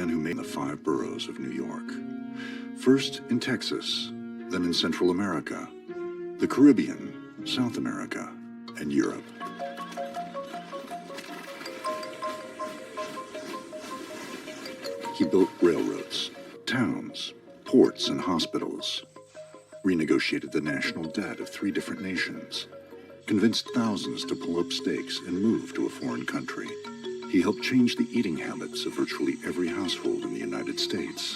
man who made the 5 boroughs of New York. First in Texas, then in Central America, the Caribbean, South America, and Europe. He built railroads, towns, ports, and hospitals, renegotiated the national debt of 3 different nations, convinced thousands to pull up stakes and move to a foreign country. He helped change the eating habits of virtually every household in the United States.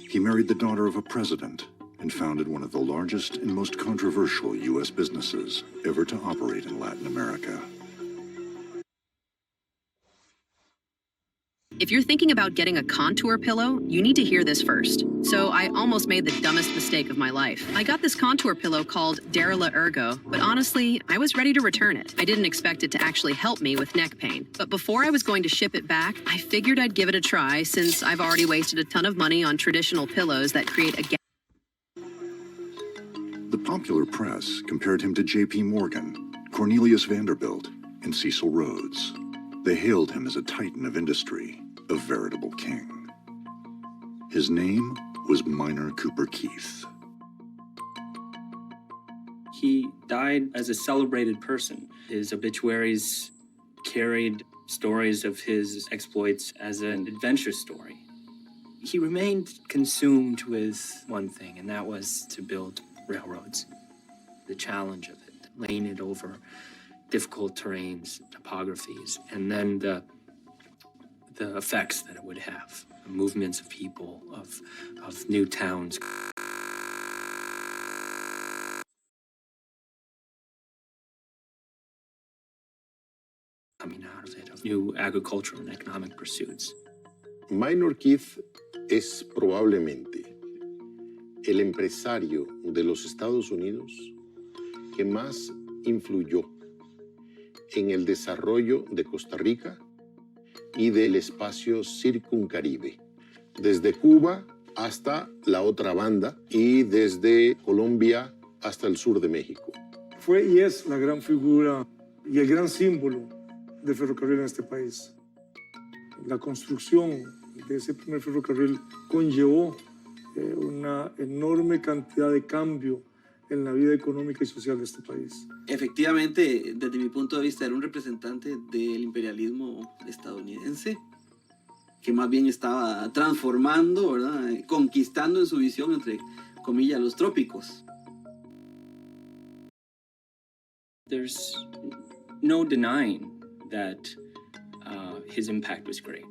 He married the daughter of a president and founded one of the largest and most controversial U.S. businesses ever to operate in Latin America. If you're thinking about getting a contour pillow, you need to hear this first. So I almost made the dumbest mistake of my life. I got this contour pillow called Derrila Ergo, but honestly, I was ready to return it. I didn't expect it to actually help me with neck pain. But before I was going to ship it back, I figured I'd give it a try since I've already wasted a ton of money on traditional pillows that create a gap. The popular press compared him to J.P. Morgan, Cornelius Vanderbilt, and Cecil Rhodes. They hailed him as a titan of industry, a veritable king. His name was Minor Cooper Keith. He died as a celebrated person. His obituaries carried stories of his exploits as an adventure story. He remained consumed with one thing, and that was to build railroads. The challenge of it, laying it over difficult terrains, topographies, and then the effects that it would have, the movements of people, of new towns. Coming out of it, of new agricultural and economic pursuits. Minor Keith es probablemente el empresario de los Estados Unidos que más influyó en el desarrollo de Costa Rica y del espacio circuncaribe, desde Cuba hasta la otra banda y desde Colombia hasta el sur de México. Fue y es la gran figura y el gran símbolo del ferrocarril en este país. La construcción de ese primer ferrocarril conllevó una enorme cantidad de cambio en la vida económica y social de este país. Efectivamente, desde mi punto de vista, era un representante del imperialismo estadounidense que más bien estaba transformando, ¿verdad? Conquistando en su visión, entre comillas, los trópicos. There's no denying that his impact was great.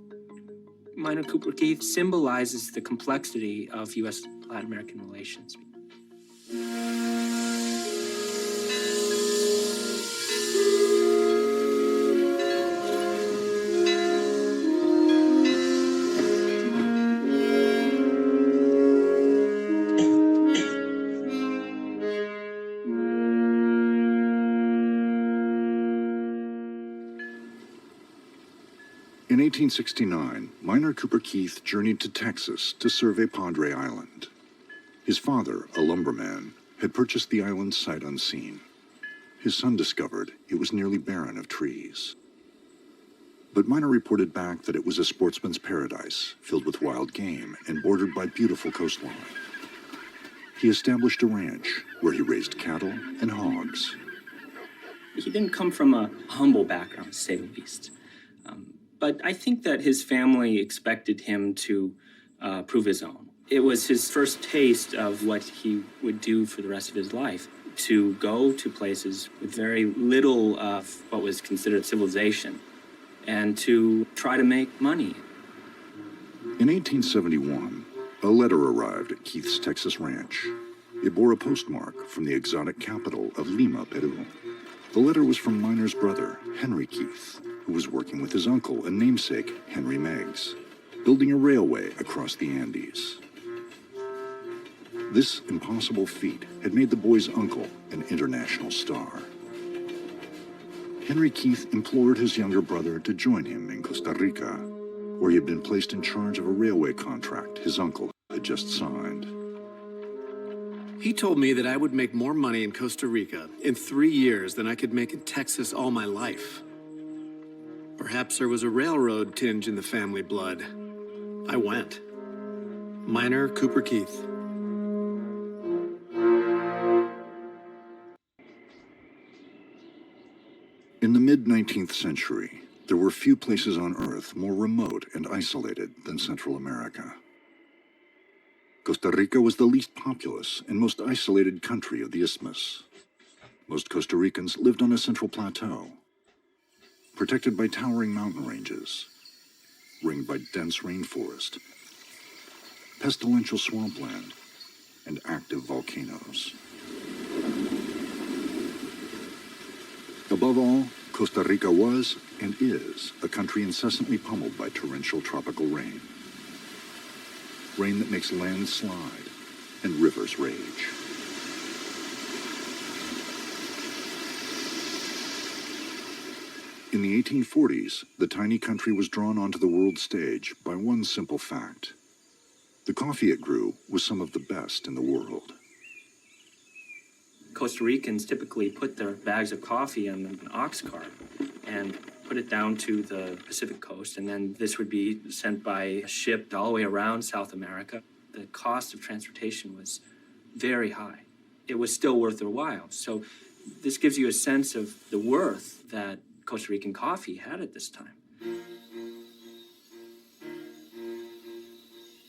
Minor Cooper Keith symbolizes the complexity of U.S.-Latin American relations. In 1869, Minor Cooper Keith journeyed to Texas to survey Padre Island. His father, a lumberman, had purchased the island sight unseen. His son discovered it was nearly barren of trees. But Minor reported back that it was a sportsman's paradise, filled with wild game and bordered by beautiful coastline. He established a ranch where he raised cattle and hogs. He didn't come from a humble background, to say the least. But I think that his family expected him to prove his own. It was his first taste of what he would do for the rest of his life, to go to places with very little of what was considered civilization and to try to make money. In 1871, a letter arrived at Keith's Texas ranch. It bore a postmark from the exotic capital of Lima, Peru. The letter was from Minor's brother, Henry Keith, who was working with his uncle and namesake, Henry Meigs, building a railway across the Andes. This impossible feat had made the boy's uncle an international star. Henry Keith implored his younger brother to join him in Costa Rica, where he had been placed in charge of a railway contract his uncle had just signed. He told me that I would make more money in Costa Rica in 3 years than I could make in Texas all my life. Perhaps there was a railroad tinge in the family blood. I went. Minor Cooper Keith. In the mid-19th century, there were few places on Earth more remote and isolated than Central America. Costa Rica was the least populous and most isolated country of the Isthmus. Most Costa Ricans lived on a central plateau, protected by towering mountain ranges, ringed by dense rainforest, pestilential swampland, and active volcanoes. Above all, Costa Rica was and is a country incessantly pummeled by torrential tropical rain. Rain that makes land slide and rivers rage. In the 1840s, the tiny country was drawn onto the world stage by one simple fact. The coffee it grew was some of the best in the world. Costa Ricans typically put their bags of coffee on an ox cart and put it down to the Pacific coast, and then this would be sent by ship all the way around South America. The cost of transportation was very high. It was still worth their while. So this gives you a sense of the worth that Costa Rican coffee had at this time.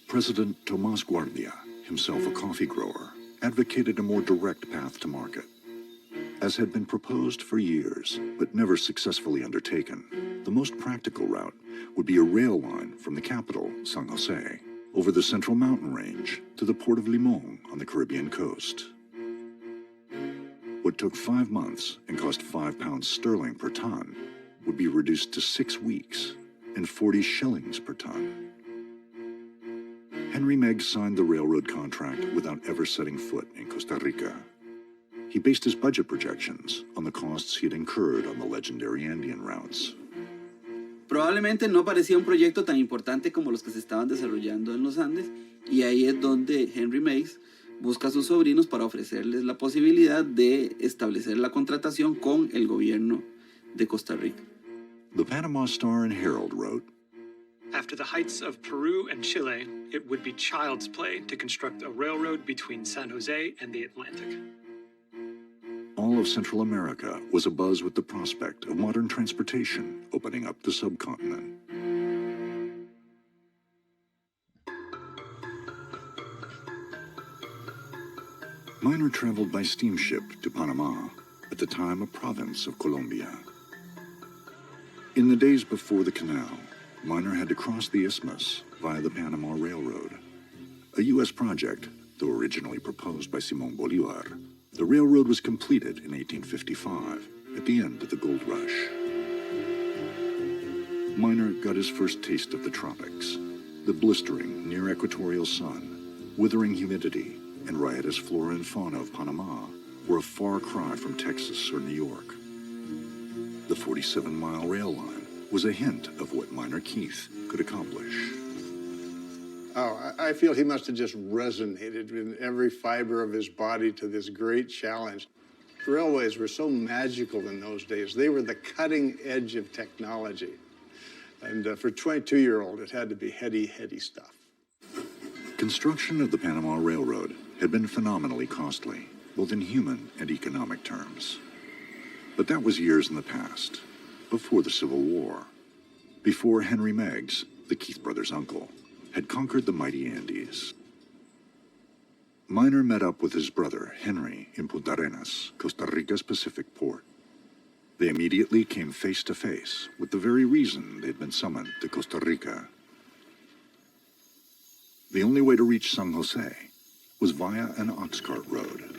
President Tomás Guardia, himself a coffee grower, advocated a more direct path to market. As had been proposed for years, but never successfully undertaken, the most practical route would be a rail line from the capital, San Jose, over the central mountain range to the port of Limón on the Caribbean coast. What took 5 months and cost £5 sterling per ton would be reduced to 6 weeks and 40 shillings per ton. Henry Meggs signed the railroad contract without ever setting foot in Costa Rica. He based his budget projections on the costs he had incurred on the legendary Andean routes. Probablemente no parecía un proyecto tan importante como los que se estaban desarrollando en los Andes, y ahí es donde Henry Meggs busca a sus sobrinos para ofrecerles la posibilidad de establecer la contratación con el gobierno de Costa Rica. The Panama Star and Herald wrote, After the heights of Peru and Chile, it would be child's play to construct a railroad between San Jose and the Atlantic. all of Central America was abuzz with the prospect of modern transportation opening up the subcontinent. Minor traveled by steamship to Panama, at the time a province of Colombia. In the days before the canal, Minor had to cross the isthmus via the Panama Railroad, a U.S. project, though originally proposed by Simón Bolívar. The railroad was completed in 1855, at the end of the gold rush. Minor got his first taste of the tropics, the blistering, near-equatorial sun, withering humidity, and riotous flora and fauna of Panama were a far cry from Texas or New York. The 47-mile rail line was a hint of what Minor Keith could accomplish. Oh, I feel he must have just resonated in every fiber of his body to this great challenge. Railways were so magical in those days. They were the cutting edge of technology. And for a 22-year-old, it had to be heady, heady stuff. Construction of the Panama Railroad had been phenomenally costly, both in human and economic terms. But that was years in the past, before the Civil War, before Henry Meggs, the Keith brothers' uncle, had conquered the mighty Andes. Minor met up with his brother, Henry, in Punta Arenas, Costa Rica's Pacific port. They immediately came face to face with the very reason they'd been summoned to Costa Rica. The only way to reach San Jose was via an ox cart road.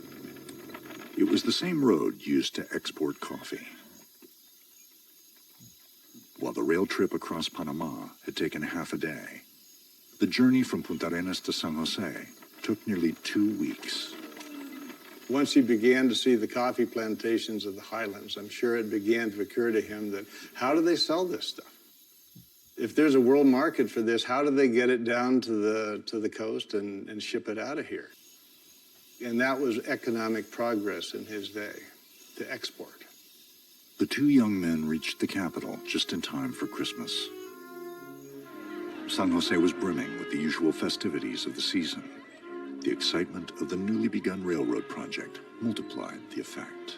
It was the same road used to export coffee. While the rail trip across Panama had taken half a day, the journey from Punta Arenas to San Jose took nearly 2 weeks. Once he began to see the coffee plantations of the highlands, I'm sure it began to occur to him that how do they sell this stuff? If there's a world market for this, how do they get it down to the coast and ship it out of here? And that was economic progress in his day, to export. The two young men reached the capital just in time for Christmas. San Jose was brimming with the usual festivities of the season. The excitement of the newly begun railroad project multiplied the effect.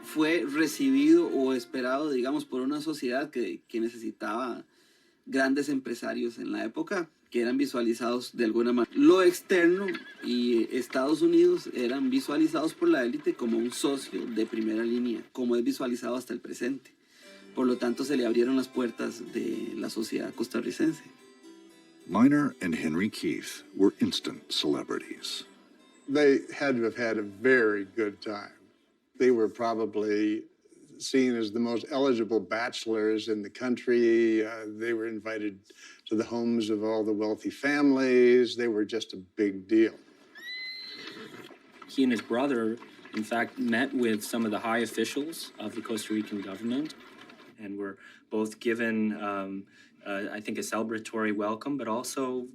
Fue recibido o esperado, digamos, por una sociedad que necesitaba grandes empresarios en la época, que eran visualizados de alguna manera. Lo externo y Estados Unidos eran visualizados por la élite como un socio de primera línea, como es visualizado hasta el presente. Por lo tanto, se le abrieron las puertas de la sociedad costarricense. Miner and Henry Keith were instant celebrities. They had to have had a very good time. They were probably seen as the most eligible bachelors in the country. They were invited to the homes of all the wealthy families. They were just a big deal. He and his brother, in fact, met with some of the high officials of the Costa Rican government and were both given, I think, a celebratory welcome, but also,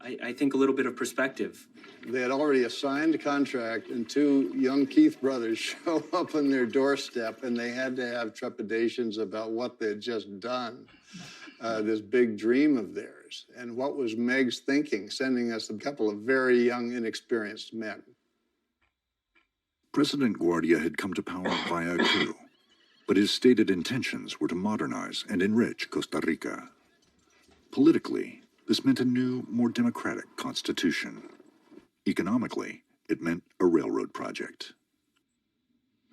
I think a little bit of perspective. They had already assigned a contract, and two young Keith brothers show up on their doorstep, and they had to have trepidations about what they'd just done, this big dream of theirs. And what was Meg's thinking, sending us a couple of very young, inexperienced men? President Guardia had come to power via a coup, but his stated intentions were to modernize and enrich Costa Rica. Politically, this meant a new, more democratic constitution. Economically, it meant a railroad project.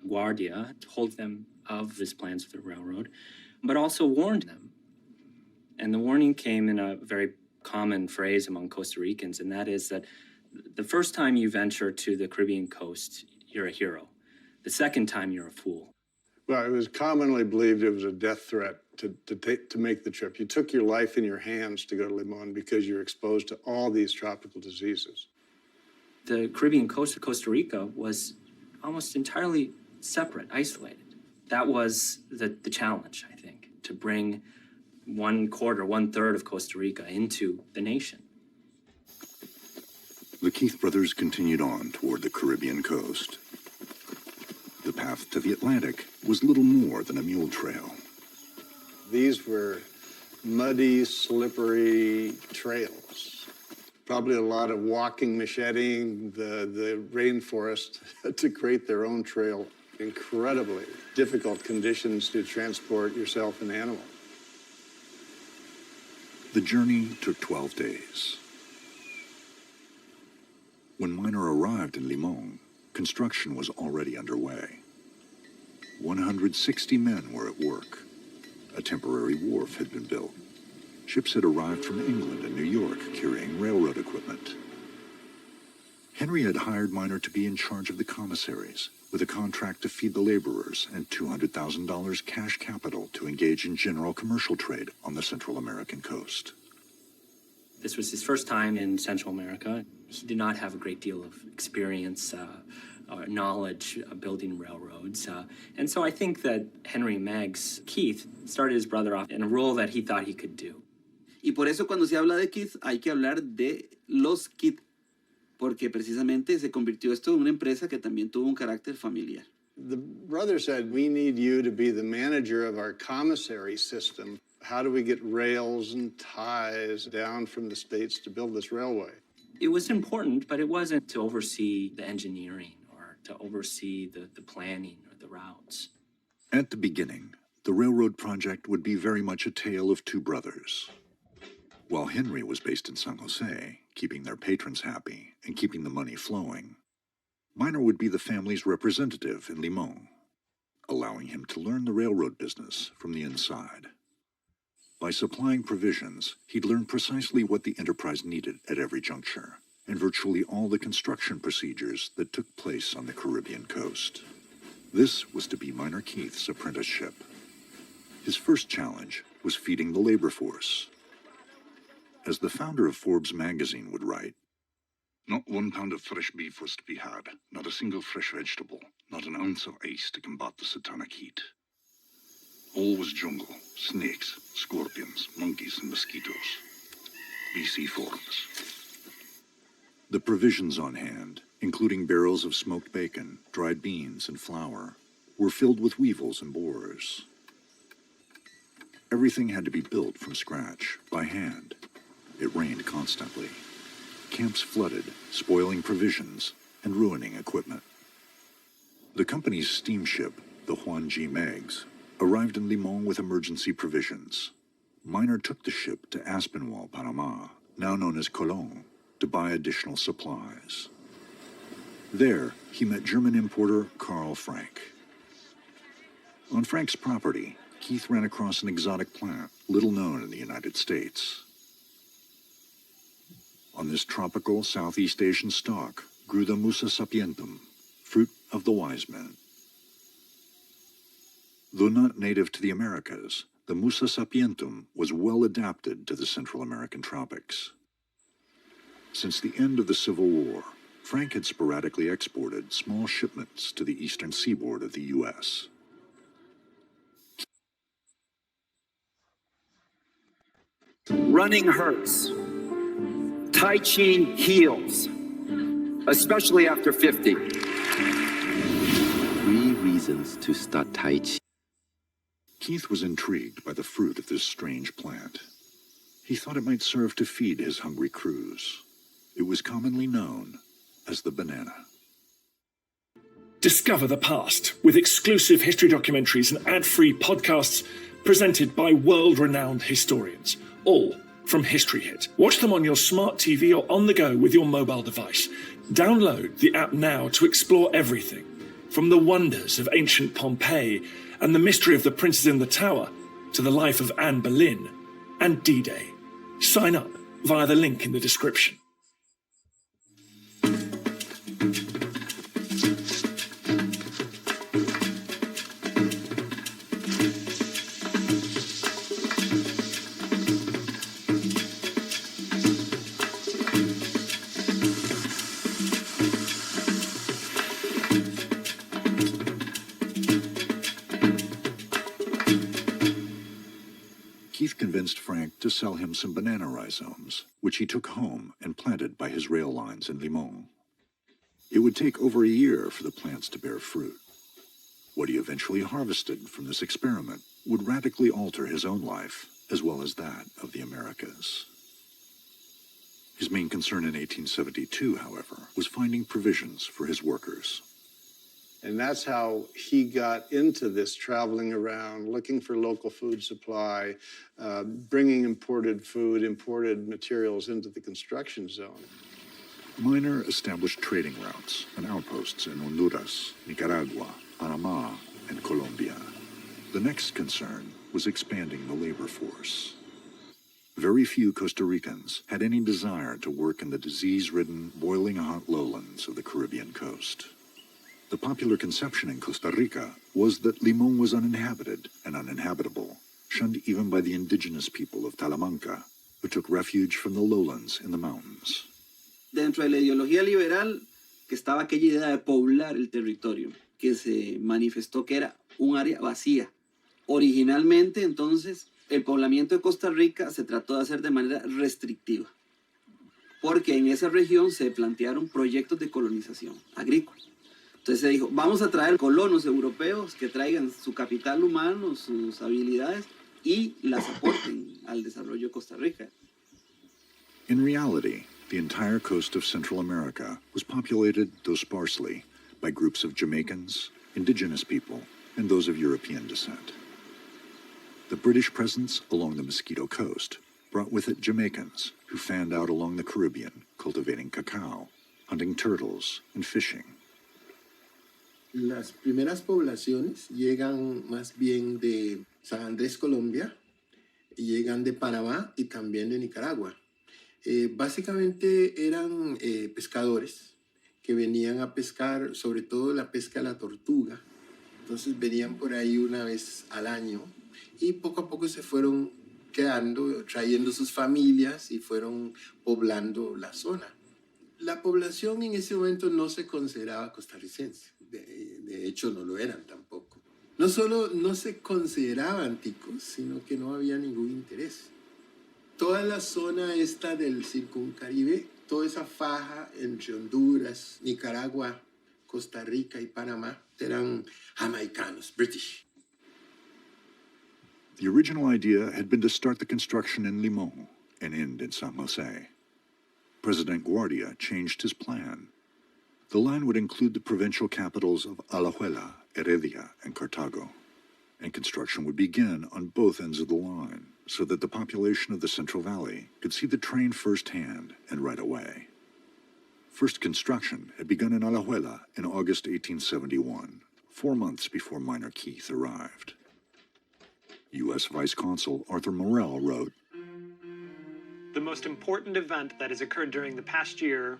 Guardia told them of his plans for the railroad, but also warned them. And the warning came in a very common phrase among Costa Ricans, and that is that the first time you venture to the Caribbean coast, you're a hero. The second time, you're a fool. Well, it was commonly believed it was a death threat to make the trip. You took your life in your hands to go to Limon because you're exposed to all these tropical diseases. The Caribbean coast of Costa Rica was almost entirely separate, isolated. That was the challenge, I think, to bring 1/3 of Costa Rica into the nation. The Keith brothers continued on toward the Caribbean coast. The path to the Atlantic was little more than a mule trail. These were muddy, slippery trails. Probably a lot of walking, macheting the rainforest to create their own trail. Incredibly difficult conditions to transport yourself and animals. The journey took 12 days. When Miner arrived in Limon, construction was already underway. 160 men were at work. A temporary wharf had been built. Ships had arrived from England and New York carrying railroad equipment. Henry had hired Miner to be in charge of the commissaries, with a contract to feed the laborers and $200,000 cash capital to engage in general commercial trade on the Central American coast. This was his first time in Central America. He did not have a great deal of experience or knowledge of building railroads. And so I think that Henry Meggs, Keith, started his brother off in a role that he thought he could do. Y por eso cuando se habla de Keith hay que hablar de los Keith, porque precisamente se convirtió esto en una empresa que también tuvo un carácter familiar. The brother said, we need you to be the manager of our commissary system. How do we get rails and ties down from the States to build this railway? It was important, but it wasn't to oversee the engineering or to oversee the planning or the routes. At the beginning, the railroad project would be very much a tale of two brothers. While Henry was based in San Jose, keeping their patrons happy and keeping the money flowing, Miner would be the family's representative in Limon, allowing him to learn the railroad business from the inside. By supplying provisions, he'd learn precisely what the enterprise needed at every juncture, and virtually all the construction procedures that took place on the Caribbean coast. This was to be Miner Keith's apprenticeship. His first challenge was feeding the labor force. As the founder of Forbes magazine would write, "Not 1 pound of fresh beef was to be had, not a single fresh vegetable, not an ounce of ice to combat the satanic heat. All was jungle, snakes, scorpions, monkeys, and mosquitoes. BC Forbes." The provisions on hand, including barrels of smoked bacon, dried beans, and flour, were filled with weevils and borers. Everything had to be built from scratch, by hand, It rained constantly. Camps flooded, spoiling provisions and ruining equipment. The company's steamship, the Juan G. Meigs, arrived in Limon with emergency provisions. Miner took the ship to Aspinwall, Panama, now known as Colón, to buy additional supplies. There, he met German importer Karl Frank. On Frank's property, Keith ran across an exotic plant, little known in the United States. On this tropical Southeast Asian stalk grew the Musa sapientum, fruit of the wise men. Though not native to the Americas, the Musa sapientum was well adapted to the Central American tropics. Since the end of the Civil War, Frank had sporadically exported small shipments to the eastern seaboard of the U.S. Running hurts. Tai Chi heals, especially after 50. 3 reasons to start Tai Chi. Keith was intrigued by the fruit of this strange plant. He thought it might serve to feed his hungry crews. It was commonly known as the banana. Discover the past with exclusive history documentaries and ad-free podcasts presented by world-renowned historians, all from History Hit. Watch them on your smart TV or on the go with your mobile device. Download the app now to explore everything, from the wonders of ancient Pompeii and the mystery of the princes in the tower to the life of Anne Boleyn and D-Day. Sign up via the link in the description. Keith convinced Frank to sell him some banana rhizomes, which he took home and planted by his rail lines in Limon. It would take over a year for the plants to bear fruit. What he eventually harvested from this experiment would radically alter his own life, as well as that of the Americas. His main concern in 1872, however, was finding provisions for his workers. And that's how he got into this, traveling around, looking for local food supply, bringing imported food, imported materials into the construction zone. Miner established trading routes and outposts in Honduras, Nicaragua, Panama, and Colombia. The next concern was expanding the labor force. Very few Costa Ricans had any desire to work in the disease-ridden, boiling hot lowlands of the Caribbean coast. The popular conception in Costa Rica was that Limon was uninhabited and uninhabitable, shunned even by the indigenous people of Talamanca, who took refuge from the lowlands in the mountains. Dentro de la ideología liberal, que estaba aquella idea de poblar el territorio, que se manifestó que era un área vacía. Originalmente, entonces, el poblamiento de Costa Rica se trató de hacer de manera restrictiva, porque en esa región se plantearon proyectos de colonización agrícola. Entonces se dijo, vamos a traer colonos europeos que traigan su capital humano, sus habilidades y las aporten al desarrollo de Costa Rica. In reality, the entire coast of Central America was populated, though sparsely, by groups of Jamaicans, indigenous people, and those of European descent. The British presence along the Mosquito Coast brought with it Jamaicans who fanned out along the Caribbean, cultivating cacao, hunting turtles, and fishing. Las primeras poblaciones llegan más bien de San Andrés, Colombia, y llegan de Panamá y también de Nicaragua. Básicamente eran pescadores que venían a pescar, sobre todo la pesca de la tortuga. Entonces venían por ahí una vez al año y poco a poco se fueron quedando, trayendo sus familias y fueron poblando la zona. La población en ese momento no se consideraba costarricense. De hecho, no lo eran tampoco. No solo no se consideraban ticos, sino que no había ningún interés. Toda la zona esta del Circuncaribe, toda esa faja entre Honduras, Nicaragua, Costa Rica y Panamá, eran jamaicanos, British. The original idea had been to start the construction in Limon, and end in San Jose. President Guardia changed his plan. The line would include the provincial capitals of Alajuela, Heredia, and Cartago, and construction would begin on both ends of the line so that the population of the Central Valley could see the train firsthand and right away. First construction had begun in Alajuela in August 1871, 4 months before Minor Keith arrived. U.S. Vice Consul Arthur Morell wrote, The most important event that has occurred during the past year,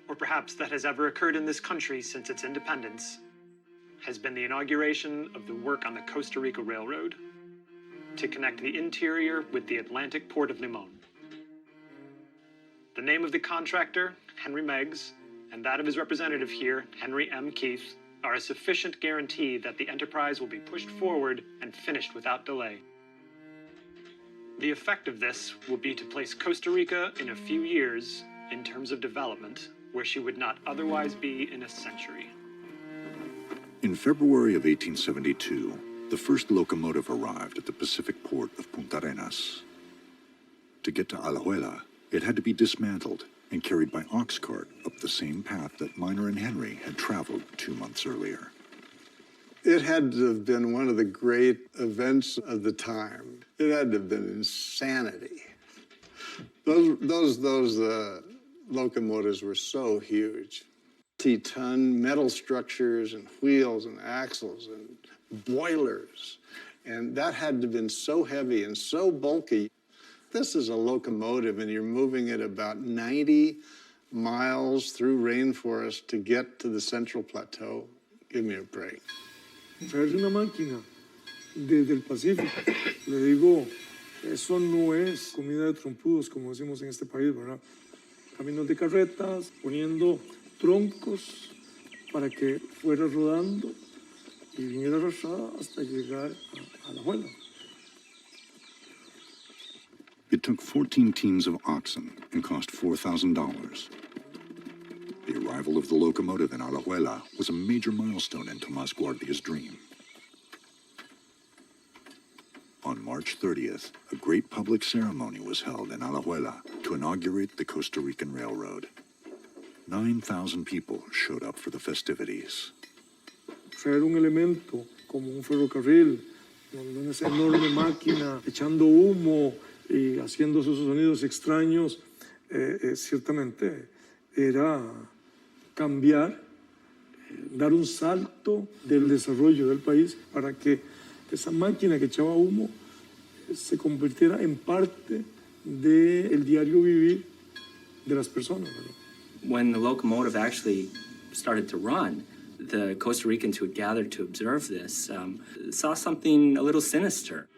or perhaps that has ever occurred in this country since its independence, has been the inauguration of the work on the Costa Rica Railroad to connect the interior with the Atlantic port of Limon. The name of the contractor, Henry Meggs, and that of his representative here, Henry M. Keith, are a sufficient guarantee that the enterprise will be pushed forward and finished without delay. The effect of this will be to place Costa Rica in a few years, in terms of development, where she would not otherwise be in a century. In February of 1872, the first locomotive arrived at the Pacific port of Punta Arenas. To get to Alajuela, it had to be dismantled and carried by ox cart up the same path that Minor and Henry had traveled 2 months earlier. It had to have been one of the great events of the time. It had to have been insanity. Those locomotives were so huge. 50-ton metal structures and wheels and axles and boilers. And that had to have been so heavy and so bulky. This is a locomotive and you're moving it about 90 miles through rainforest to get to the Central Plateau. Give me a break. Traerse una máquina desde el Pacífico, le digo, eso no es comida de trompudos, como decimos en este país, ¿verdad? Caminos de carretas, poniendo troncos para que fuera rodando y viniera arrastrada hasta llegar a Alajuela. It took 14 teams of oxen and cost $4,000. The arrival of the locomotive in Alajuela was a major milestone in Tomás Guardia's dream. On March 30th, a great public ceremony was held in Alajuela to inaugurate the Costa Rican Railroad. 9,000 people showed up for the festivities. Traer un elemento como un ferrocarril, con esa enorme máquina echando humo y haciendo esos sonidos extraños, ciertamente era cambiar, dar un salto del desarrollo del país para que esa máquina que echaba humo se convirtiera en parte del diario vivir de las personas, ¿verdad? When the locomotive actually started to run, the Costa Ricans who had gathered to observe this saw something a little sinister.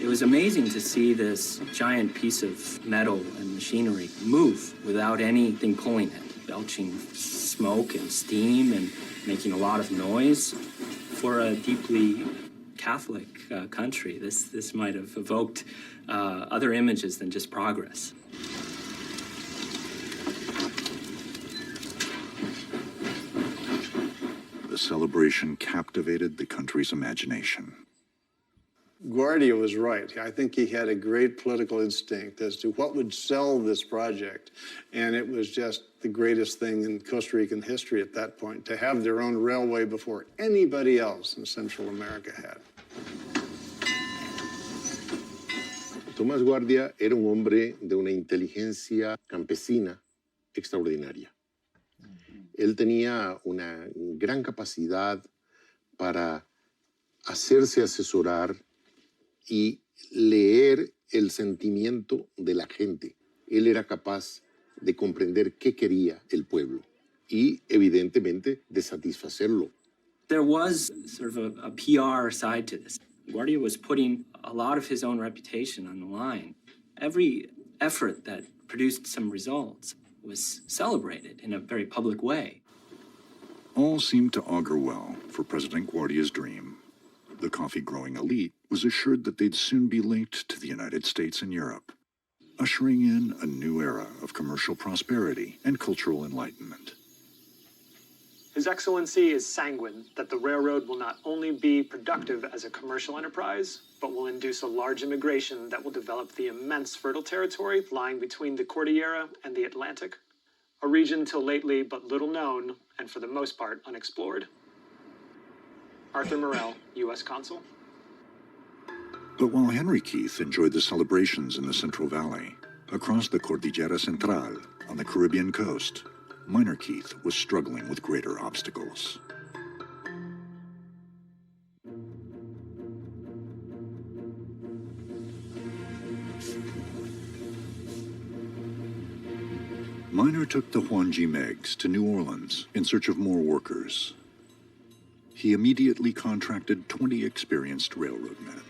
It was amazing to see this giant piece of metal and machinery move without anything pulling it, belching smoke and steam and making a lot of noise. For a deeply Catholic country, this might have evoked other images than just progress. The celebration captivated the country's imagination. Guardia was right. I think he had a great political instinct as to what would sell this project. And it was just the greatest thing in Costa Rican history at that point, to have their own railway before anybody else in Central America had. Tomás Guardia era un hombre de una inteligencia campesina extraordinaria. Él tenía una gran capacidad para hacerse asesorar y leer el sentimiento de la gente. Él era capaz de comprender qué quería el pueblo y, evidentemente, de satisfacerlo. There was sort of a PR side to this. Guardia was putting a lot of his own reputation on the line. Every effort that produced some results was celebrated in a very public way. All seemed to augur well for President Guardia's dream. The coffee-growing elite was assured that they'd soon be linked to the United States and Europe. ushering in a new era of commercial prosperity and cultural enlightenment. His Excellency is sanguine that the railroad will not only be productive as a commercial enterprise, but will induce a large immigration that will develop the immense fertile territory lying between the Cordillera and the Atlantic, a region till lately but little known and for the most part unexplored. Arthur Morell, U.S. Consul. But while Henry Keith enjoyed the celebrations in the Central Valley, across the Cordillera Central on the Caribbean coast, Minor Keith was struggling with greater obstacles. Minor took the Juan G. Meigs to New Orleans in search of more workers. He immediately contracted 20 experienced railroad men.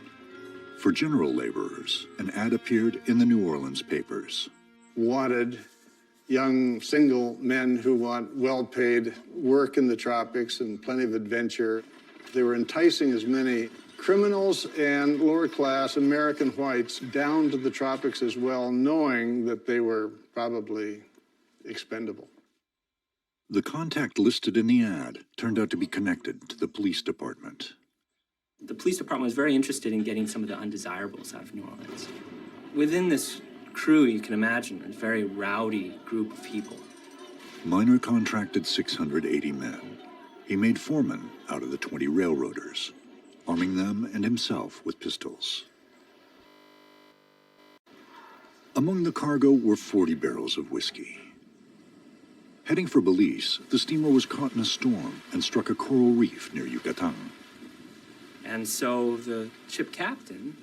For general laborers, an ad appeared in the New Orleans papers. Wanted young single men who want well-paid work in the tropics and plenty of adventure. They were enticing as many criminals and lower-class American whites down to the tropics as well, knowing that they were probably expendable. The contact listed in the ad turned out to be connected to the police department. The police department was very interested in getting some of the undesirables out of New Orleans. Within this crew, you can imagine, a very rowdy group of people. Minor contracted 680 men. He made foremen out of the 20 railroaders, arming them and himself with pistols. Among the cargo were 40 barrels of whiskey. Heading for Belize, the steamer was caught in a storm and struck a coral reef near Yucatan. And so the ship captain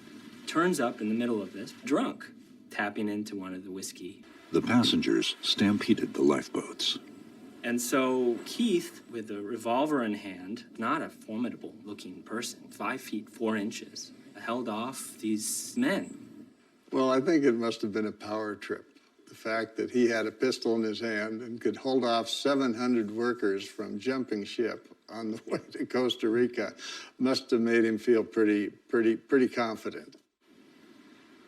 turns up in the middle of this, drunk, tapping into one of the whiskey. The passengers stampeded the lifeboats. And so Keith, with a revolver in hand, not a formidable-looking person, 5 feet 4 inches, held off these men. Well, I think it must have been a power trip. The fact that he had a pistol in his hand and could hold off 700 workers from jumping ship on the way to Costa Rica must have made him feel pretty confident.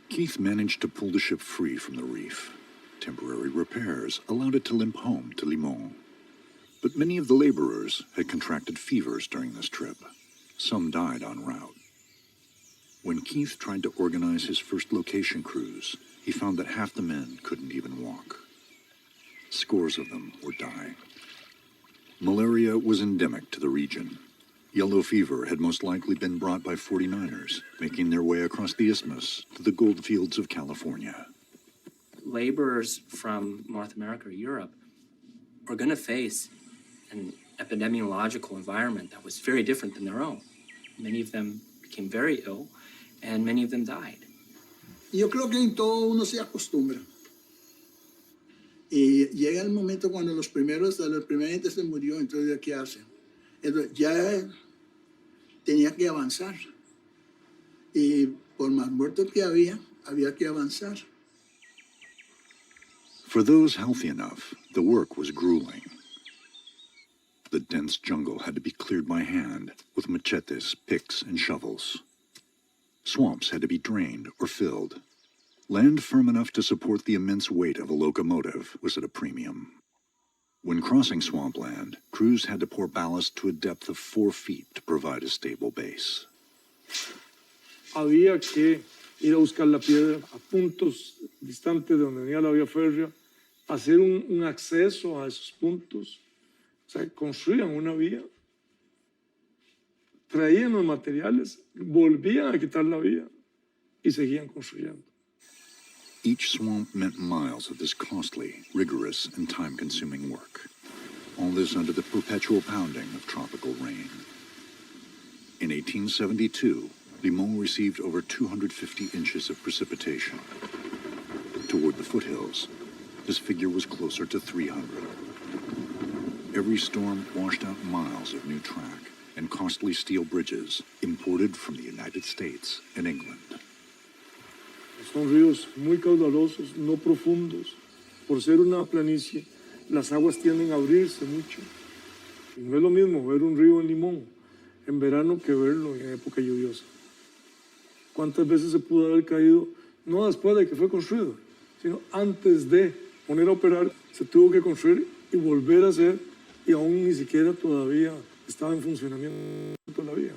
Keith managed to pull the ship free from the reef. Temporary repairs allowed it to limp home to Limon. But many of the laborers had contracted fevers during this trip. Some died en route. When Keith tried to organize his first location cruise, he found that half the men couldn't even walk. Scores of them were dying. Malaria was endemic to the region. Yellow fever had most likely been brought by 49ers, making their way across the isthmus to the gold fields of California. Laborers from North America or Europe are going to face an epidemiological environment that was very different than their own. Many of them became very ill, and many of them died. Yo creo que en todo uno se acostumbra. Y llega el momento cuando la primera gente se murió, entonces ¿qué hacen? Entonces, ya tenía que avanzar. Y por más muertos que había que avanzar. For those healthy enough, the work was grueling. The dense jungle had to be cleared by hand with machetes, picks, and shovels. Swamps had to be drained or filled. Land firm enough to support the immense weight of a locomotive was at a premium. When crossing swampland, crews had to pour ballast to a depth of 4 feet to provide a stable base. Había que ir a buscar la piedra a puntos distantes de donde venía la vía férrea, hacer un acceso a esos puntos. O sea, construían una vía, traían los materiales, volvían a quitar la vía y seguían construyendo. Each swamp meant miles of this costly, rigorous, and time-consuming work. All this under the perpetual pounding of tropical rain. In 1872, Limon received over 250 inches of precipitation. Toward the foothills, this figure was closer to 300. Every storm washed out miles of new track and costly steel bridges imported from the United States and England. Son ríos muy caudalosos, no profundos. Por ser una planicie, las aguas tienden a abrirse mucho. Y no es lo mismo ver un río en Limón en verano que verlo en época lluviosa. ¿Cuántas veces se pudo haber caído? No después de que fue construido, sino antes de poner a operar, se tuvo que construir y volver a hacer, y aún ni siquiera todavía estaba en funcionamiento todavía.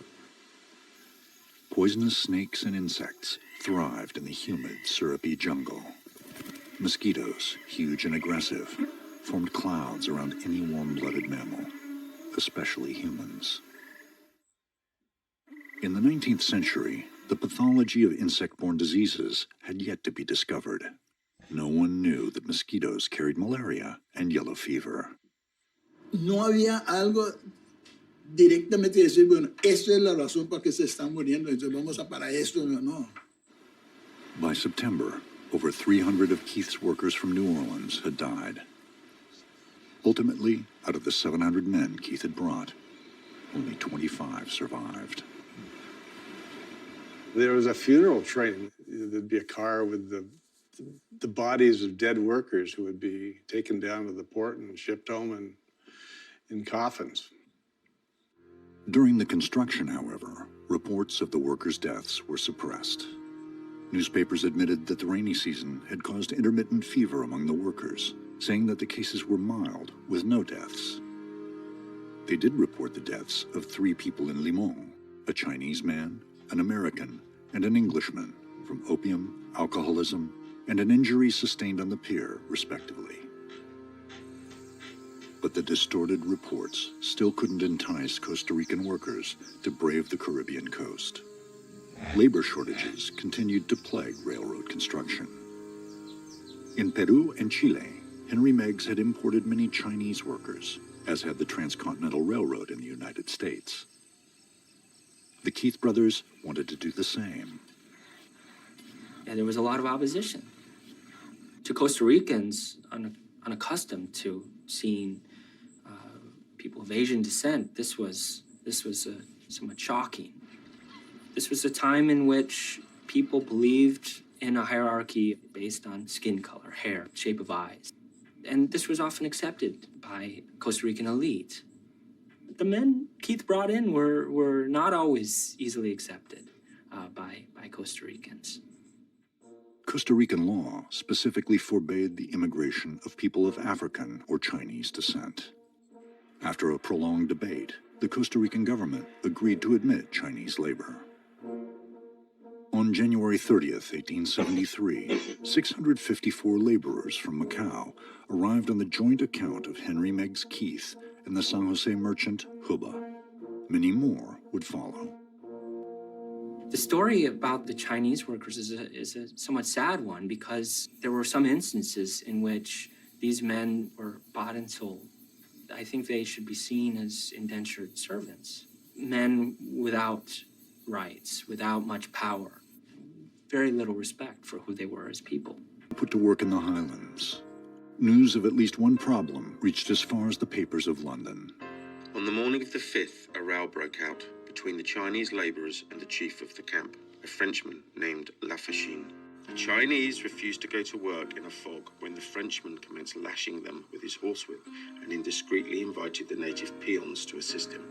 Poisonous snakes and insects thrived in the humid, syrupy jungle. Mosquitoes, huge and aggressive, formed clouds around any warm-blooded mammal, especially humans. In the 19th century, the pathology of insect-borne diseases had yet to be discovered. No one knew that mosquitoes carried malaria and yellow fever. No había algo directamente decir, bueno, esta es la razón por qué se están muriendo, entonces vamos a para esto, no. By September, over 300 of Keith's workers from New Orleans had died. Ultimately, out of the 700 men Keith had brought, only 25 survived. There was a funeral train. There'd be a car with the bodies of dead workers who would be taken down to the port and shipped home in coffins. During the construction, however, reports of the workers' deaths were suppressed. Newspapers admitted that the rainy season had caused intermittent fever among the workers, saying that the cases were mild, with no deaths. They did report the deaths of 3 people in Limon, a Chinese man, an American, and an Englishman, from opium, alcoholism, and an injury sustained on the pier, respectively. But the distorted reports still couldn't entice Costa Rican workers to brave the Caribbean coast. Labor shortages continued to plague railroad construction. In Peru and Chile, Henry Meggs had imported many Chinese workers, as had the Transcontinental Railroad in the United States. The Keith brothers wanted to do the same. And there was a lot of opposition. To Costa Ricans, unaccustomed to seeing people of Asian descent, this was somewhat shocking. This was a time in which people believed in a hierarchy based on skin color, hair, shape of eyes. And this was often accepted by Costa Rican elite. The men Keith brought in were not always easily accepted by Costa Ricans. Costa Rican law specifically forbade the immigration of people of African or Chinese descent. After a prolonged debate, the Costa Rican government agreed to admit Chinese labor. On January 30th, 1873, 654 laborers from Macau arrived on the joint account of Henry Meggs Keith and the San Jose merchant Huba. Many more would follow. The story about the Chinese workers is a somewhat sad one, because there were some instances in which these men were bought and sold. I think they should be seen as indentured servants, men without rights, without much power, very little respect for who they were as people. Put to work in the Highlands. News of at least one problem reached as far as the papers of London. On the morning of the 5th, a row broke out between the Chinese labourers and the chief of the camp, a Frenchman named Lafachine. The Chinese refused to go to work in a fog when the Frenchman commenced lashing them with his horsewhip and indiscreetly invited the native peons to assist him.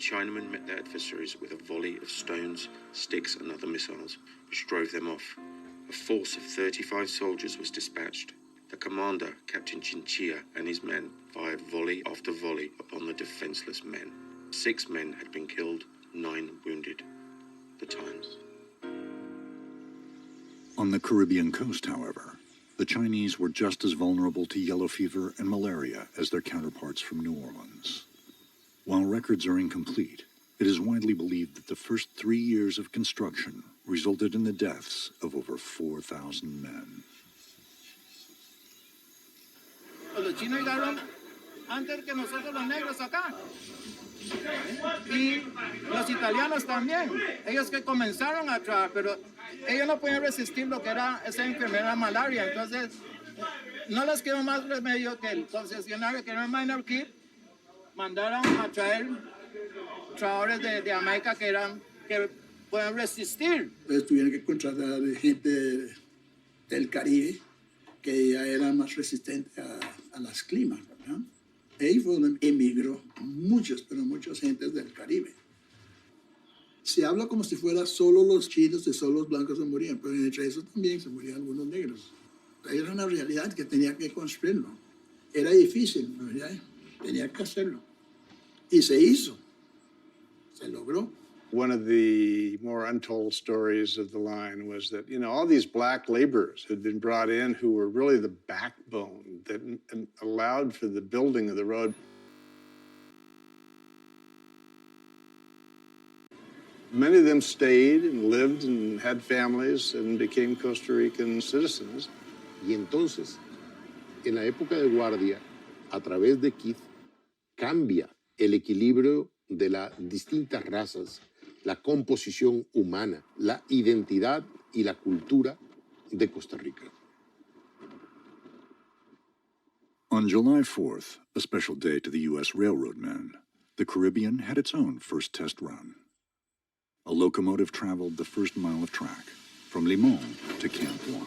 Chinamen met their adversaries with a volley of stones, sticks and other missiles, which drove them off. A force of 35 soldiers was dispatched. The commander, Captain Chinchilla, and his men fired volley after volley upon the defenseless men. 6 men had been killed, 9 wounded. The Times. On the Caribbean coast, however, the Chinese were just as vulnerable to yellow fever and malaria as their counterparts from New Orleans. While records are incomplete, it is widely believed that the first 3 years of construction resulted in the deaths of over 4,000 men. Los chinos llegaron antes que nosotros los negros acá. Y los italianos también. Ellos que comenzaron a trabajar, pero ellos no podían resistir lo que era esa enfermedad malaria. Entonces, no les quedó más remedio que el concesionario, que era el Minor Keith, mandaron a traer trabajadores de Jamaica que pueden resistir. Entonces tuvieron que contratar gente del Caribe que ya era más resistente a los climas, ¿no? Ahí fue donde emigró muchos, pero muchas gentes del Caribe. Se habla como si fuera solo los chinos y solo los blancos se morían, pero entre eso también se morían algunos negros. Era una realidad que tenía que construirlo. Era difícil, pero ya tenía que hacerlo. Y se hizo. Se logró. One of the more untold stories of the line was that, all these black laborers had been brought in who were really the backbone that allowed for the building of the road. Many of them stayed and lived and had families and became Costa Rican citizens. Y entonces, en la época de guardia, a través de Keith, cambia el equilibrio de las distintas razas, la composición humana, la identidad y la cultura de Costa Rica. On July 4th, a special day to the U.S. railroad men, the Caribbean had its own first test run. A locomotive traveled the first mile of track, from Limon to Camp 1.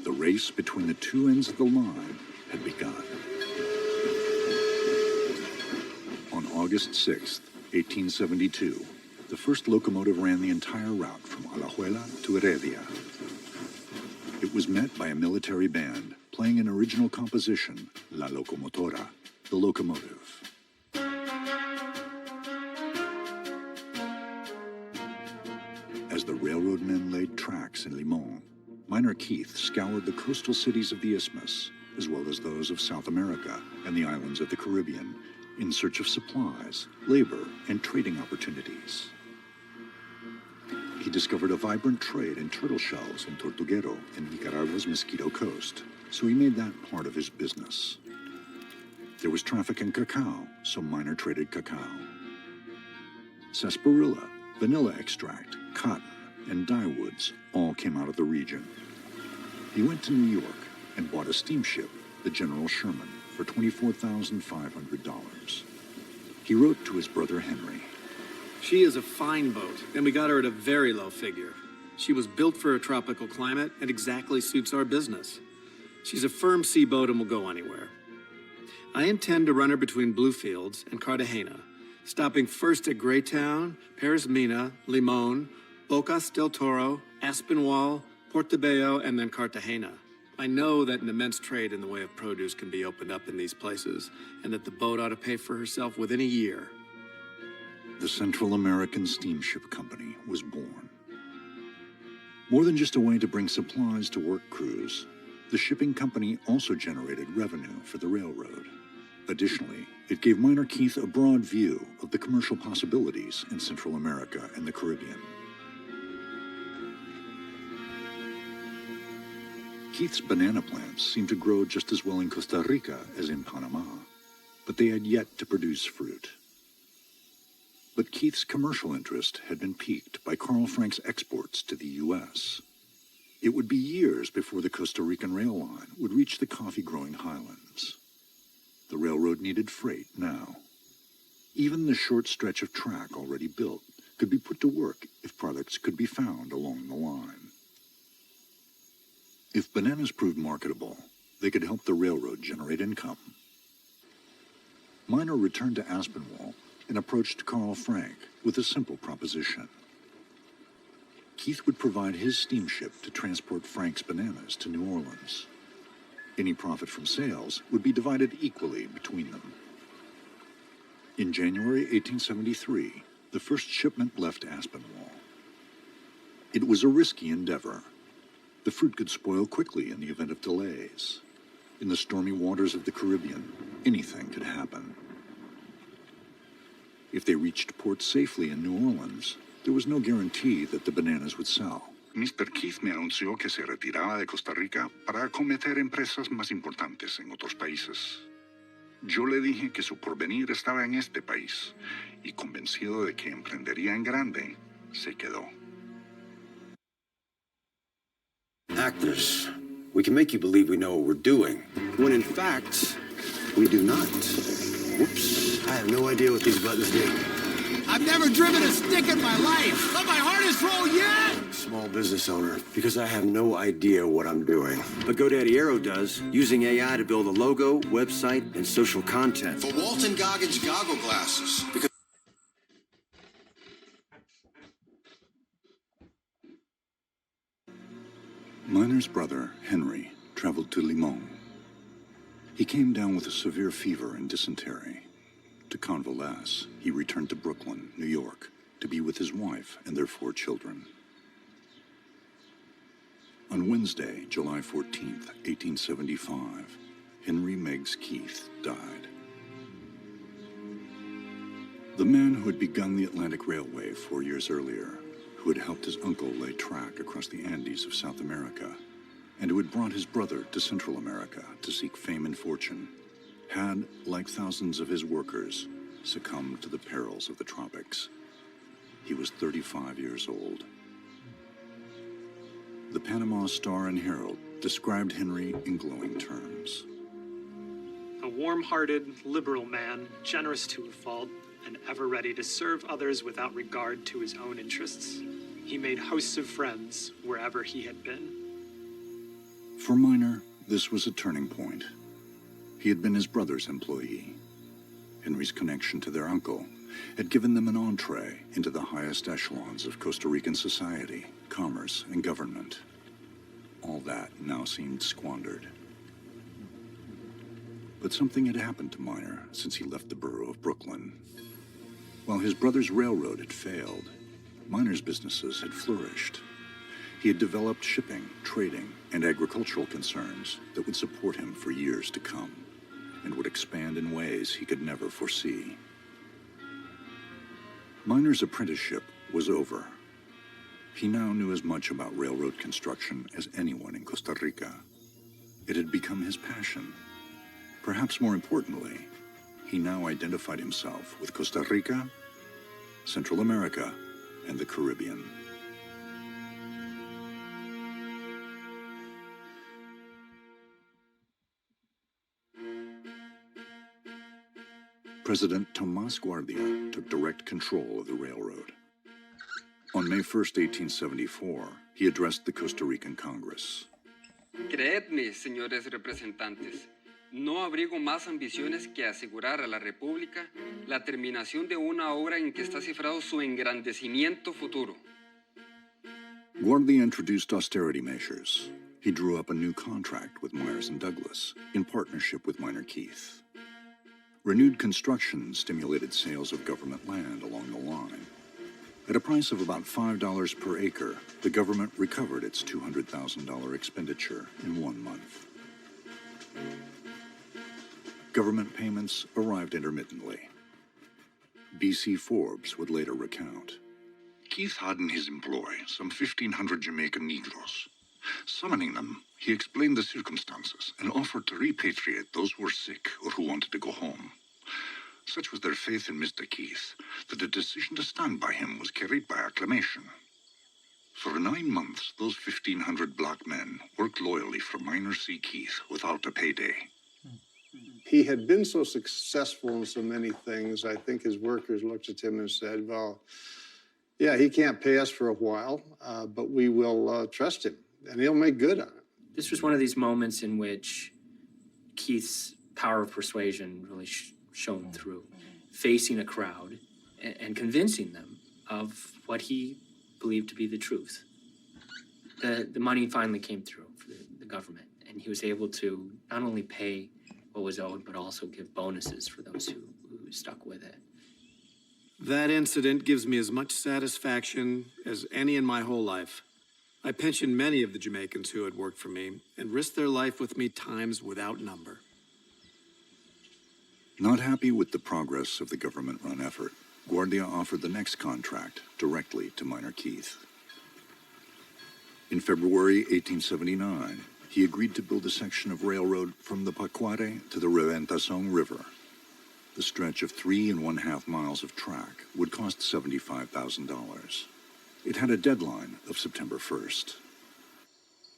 The race between the two ends of the line had begun. On August 6, 1872, the first locomotive ran the entire route from Alajuela to Heredia. It was met by a military band playing an original composition, La Locomotora, the locomotive. As the railroad men laid tracks in Limon, Miner Keith scoured the coastal cities of the Isthmus, as well as those of South America and the islands of the Caribbean, in search of supplies, labor, and trading opportunities. He discovered a vibrant trade in turtle shells and tortuguero in Nicaragua's Mosquito Coast, so he made that part of his business. There was traffic in cacao, so Miner traded cacao. Sarsaparilla, vanilla extract, cotton, and dyewoods all came out of the region. He went to New York and bought a steamship, the General Sherman, for $24,500. He wrote to his brother Henry. She is a fine boat, and we got her at a very low figure. She was built for a tropical climate and exactly suits our business. She's a firm sea boat and will go anywhere. I intend to run her between Bluefields and Cartagena, stopping first at Greytown, Paris Mina, Limon, Bocas del Toro, Aspinwall, Portobello, and then Cartagena. I know that an immense trade in the way of produce can be opened up in these places, and that the boat ought to pay for herself within a year. The Central American Steamship Company was born. More than just a way to bring supplies to work crews, the shipping company also generated revenue for the railroad. Additionally, it gave Miner Keith a broad view of the commercial possibilities in Central America and the Caribbean. Keith's banana plants seemed to grow just as well in Costa Rica as in Panama, but they had yet to produce fruit. But Keith's commercial interest had been piqued by Carl Frank's exports to the U.S. It would be years before the Costa Rican rail line would reach the coffee-growing highlands. The railroad needed freight now. Even the short stretch of track already built could be put to work if products could be found along the line. If bananas proved marketable, they could help the railroad generate income. Miner returned to Aspinwall and approached Carl Frank with a simple proposition. Keith would provide his steamship to transport Frank's bananas to New Orleans. Any profit from sales would be divided equally between them. In January 1873, the first shipment left Aspinwall. It was a risky endeavor. The fruit could spoil quickly in the event of delays. In the stormy waters of the Caribbean, anything could happen. If they reached port safely in New Orleans, there was no guarantee that the bananas would sell. Mr. Keith me anunció que se retiraba de Costa Rica para acometer empresas más importantes en otros países. Yo le dije que su porvenir estaba en este país, y convencido de que emprendería en grande, se quedó. Actors, we can make you believe we know what we're doing, when in fact, we do not. Whoops, I have no idea what these buttons do. I've never driven a stick in my life, but my heart is full yet! Small business owner, because I have no idea what I'm doing. But GoDaddy Aero does, using AI to build a logo, website, and social content. For Walton Goggins goggle glasses. Because Miner's brother, Henry, traveled to Limon. He came down with a severe fever and dysentery. To convalesce, he returned to Brooklyn, New York, to be with his wife and their 4 children. On Wednesday, July 14th, 1875, Henry Meigs Keith died. The man who had begun the Atlantic Railway 4 years earlier, who had helped his uncle lay track across the Andes of South America, and who had brought his brother to Central America to seek fame and fortune, had, like thousands of his workers, succumbed to the perils of the tropics. He was 35 years old. The Panama Star and Herald described Henry in glowing terms. A warm-hearted, liberal man, generous to a fault, and ever ready to serve others without regard to his own interests. He made hosts of friends wherever he had been. For Miner, this was a turning point. He had been his brother's employee. Henry's connection to their uncle had given them an entree into the highest echelons of Costa Rican society, commerce, and government. All that now seemed squandered. But something had happened to Miner since he left the borough of Brooklyn. While his brother's railroad had failed, Miner's businesses had flourished. He had developed shipping, trading, and agricultural concerns that would support him for years to come, and would expand in ways he could never foresee. Miner's apprenticeship was over. He now knew as much about railroad construction as anyone in Costa Rica. It had become his passion. Perhaps more importantly, he now identified himself with Costa Rica, Central America, and the Caribbean. President Tomás Guardia took direct control of the railroad. On May 1st, 1874, he addressed the Costa Rican Congress. Creedme, señores representantes, no abrigo más ambiciones que asegurar a la República la terminación de una obra en que está cifrado su engrandecimiento futuro. Guardia introduced austerity measures. He drew up a new contract with Myers and Douglas in partnership with Minor Keith. Renewed construction stimulated sales of government land along the line. At a price of about $5 per acre, the government recovered its $200,000 expenditure in 1 month. Government payments arrived intermittently. B.C. Forbes would later recount. Keith had in his employ some 1,500 Jamaican Negroes. Summoning them, he explained the circumstances and offered to repatriate those who were sick or who wanted to go home. Such was their faith in Mr. Keith that the decision to stand by him was carried by acclamation. For 9 months, those 1,500 black men worked loyally for Minor C. Keith without a payday. He had been so successful in so many things, I think his workers looked at him and said, well, yeah, he can't pay us for a while, but we will trust him, and he'll make good on it. This was one of these moments in which Keith's power of persuasion really shone through, facing a crowd and convincing them of what he believed to be the truth. The money finally came through for the government, and he was able to not only pay what was owed, but also give bonuses for those who stuck with it. That incident gives me as much satisfaction as any in my whole life. I pensioned many of the Jamaicans who had worked for me and risked their life with me times without number. Not happy with the progress of the government-run effort, Guardia offered the next contract directly to Minor Keith. In February 1879, he agreed to build a section of railroad from the Pacuare to the Reventazón River. The stretch of 3½ miles of track would cost $75,000. It had a deadline of September 1st.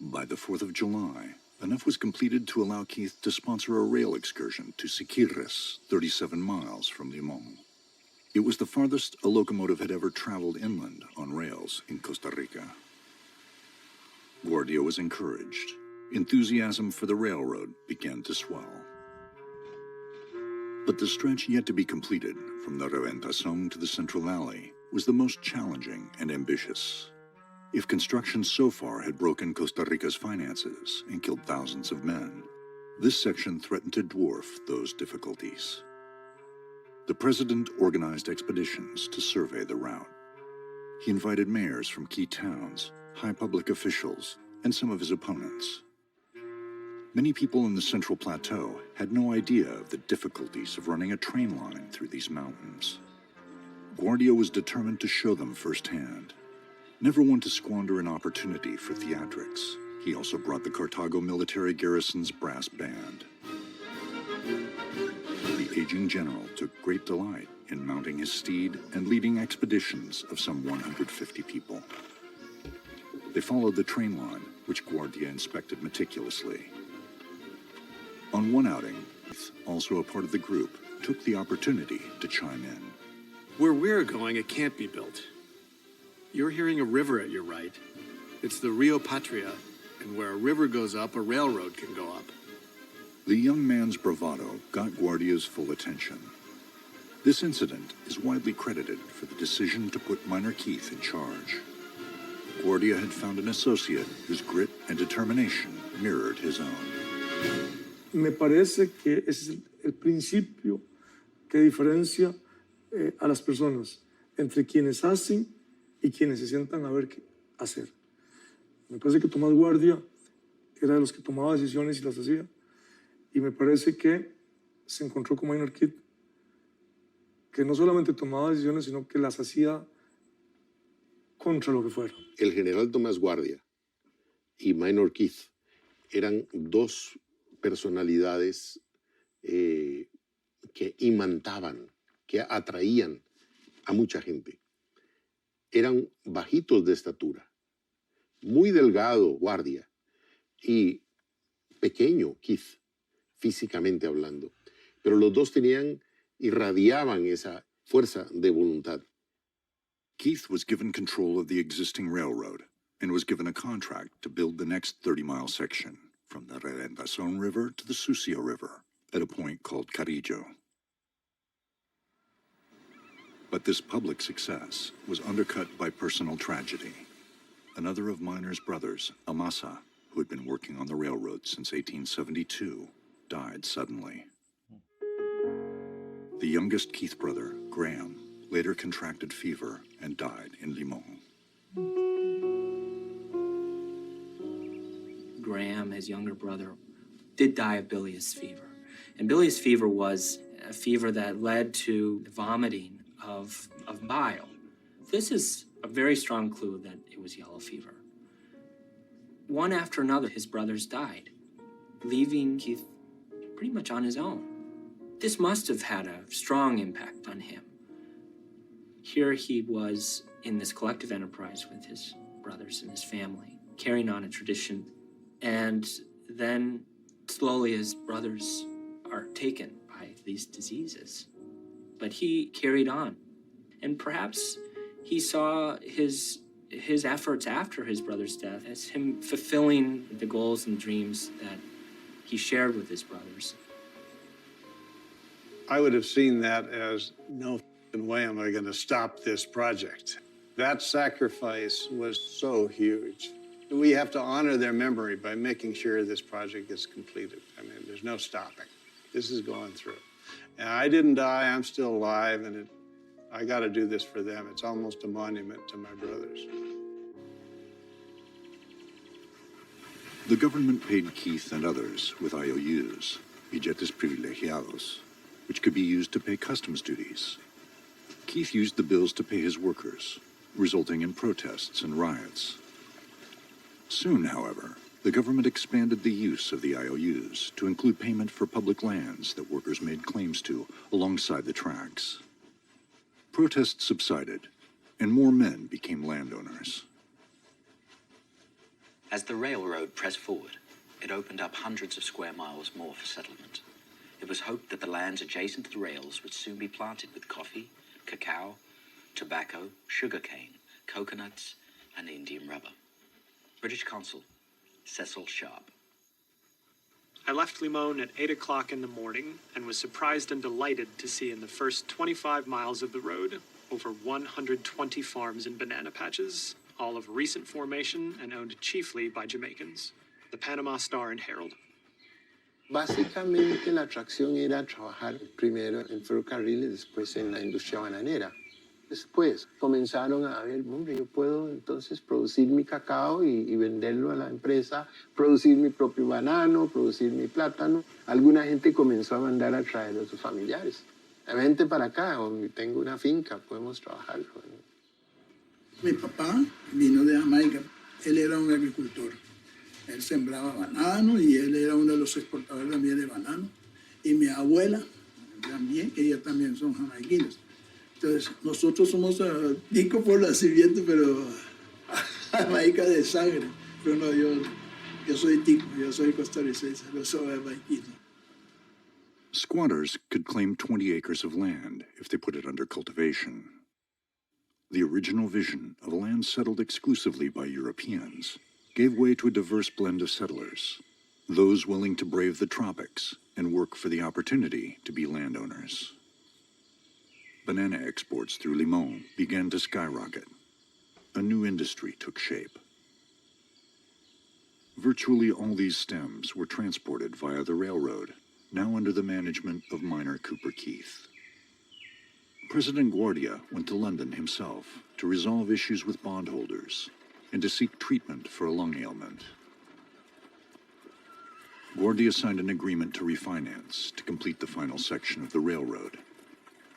By the 4th of July, enough was completed to allow Keith to sponsor a rail excursion to Siquirres, 37 miles from Limon. It was the farthest a locomotive had ever traveled inland on rails in Costa Rica. Guardia was encouraged. Enthusiasm for the railroad began to swell. But the stretch yet to be completed from the Reventazón to the Central Valley was the most challenging and ambitious. If construction so far had broken Costa Rica's finances and killed thousands of men, this section threatened to dwarf those difficulties. The president organized expeditions to survey the route. He invited mayors from key towns, high public officials, and some of his opponents. Many people in the Central Plateau had no idea of the difficulties of running a train line through these mountains. Guardia was determined to show them firsthand. Never one to squander an opportunity for theatrics, he also brought the Cartago military garrison's brass band. The aging general took great delight in mounting his steed and leading expeditions of some 150 people. They followed the train line, which Guardia inspected meticulously. On one outing, also a part of the group, took the opportunity to chime in. Where we're going, it can't be built. You're hearing a river at your right. It's the Rio Patria, and where a river goes up, a railroad can go up. The young man's bravado got Guardia's full attention. This incident is widely credited for the decision to put Minor Keith in charge. Guardia had found an associate whose grit and determination mirrored his own. Me parece que ese es el principio que diferencia a las personas entre quienes hacen y quienes se sientan a ver qué hacer. Me parece que Tomás Guardia era de los que tomaba decisiones y las hacía. Y me parece que se encontró con Minor Keith, que no solamente tomaba decisiones, sino que las hacía contra lo que fuera. El general Tomás Guardia y Minor Keith eran dos personalidades que imantaban, que atraían a mucha gente. Eran bajitos de estatura, muy delgado Guardia y pequeño Keith, físicamente hablando. Pero los dos irradiaban esa fuerza de voluntad. Keith was given control of the existing railroad and was given a contract to build the next 30-mile section from the Redentazon River to the Sucio River at a point called Carillo. But this public success was undercut by personal tragedy. Another of Minor's brothers, Amasa, who had been working on the railroad since 1872, died suddenly. The youngest Keith brother, Graham, later contracted fever and died in Limon. Graham, his younger brother, did die of bilious fever. And bilious fever was a fever that led to the vomiting of bile. This is a very strong clue that it was yellow fever. One after another, his brothers died, leaving Keith pretty much on his own. This must have had a strong impact on him. Here he was in this collective enterprise with his brothers and his family, carrying on a tradition. And then slowly his brothers are taken by these diseases. But he carried on. And perhaps he saw his efforts after his brother's death as him fulfilling the goals and dreams that he shared with his brothers. I would have seen that as, no way am I going to stop this project. That sacrifice was so huge. We have to honor their memory by making sure this project gets completed. I mean, there's no stopping. This is going through. And I didn't die, I'm still alive, and I got to do this for them. It's almost a monument to my brothers. The government paid Keith and others with IOUs, billetes privilegiados, which could be used to pay customs duties. Keith used the bills to pay his workers, resulting in protests and riots. Soon, however, the government expanded the use of the IOUs to include payment for public lands that workers made claims to alongside the tracks. Protests subsided, and more men became landowners. As the railroad pressed forward, it opened up hundreds of square miles more for settlement. It was hoped that the lands adjacent to the rails would soon be planted with coffee, cacao, tobacco, sugarcane, coconuts, and Indian rubber. British Consul Cecil Sharp. I left Limon at 8 o'clock in the morning and was surprised and delighted to see in the first 25 miles of the road over 120 farms and banana patches, all of recent formation and owned chiefly by Jamaicans, the Panama Star and Herald. Básicamente la atracción era trabajar primero en ferrocarriles, después en la industria bananera. Después comenzaron a ver, hombre, yo puedo entonces producir mi cacao y venderlo a la empresa, producir mi propio banano, producir mi plátano. Alguna gente comenzó a mandar a traer a sus familiares. Vente para acá, o tengo una finca, podemos trabajar. Mi papá vino de Jamaica, él era un agricultor. Él sembraba banano y él era uno de los exportadores también de banano. Y mi abuela también, ellas también son jamaiquinas. Entonces, nosotros somos ticos por nacimiento, pero jamaica de sangre. Pero no, yo soy tico, yo soy costarricense, no soy jamaiquino. Squatters could claim 20 acres of land if they put it under cultivation. The original vision of a land settled exclusively by Europeans gave way to a diverse blend of settlers, those willing to brave the tropics and work for the opportunity to be landowners. Banana exports through Limon began to skyrocket. A new industry took shape. Virtually all these stems were transported via the railroad, now under the management of miner Cooper Keith. President Guardia went to London himself to resolve issues with bondholders and to seek treatment for a lung ailment. Guardia signed an agreement to refinance to complete the final section of the railroad.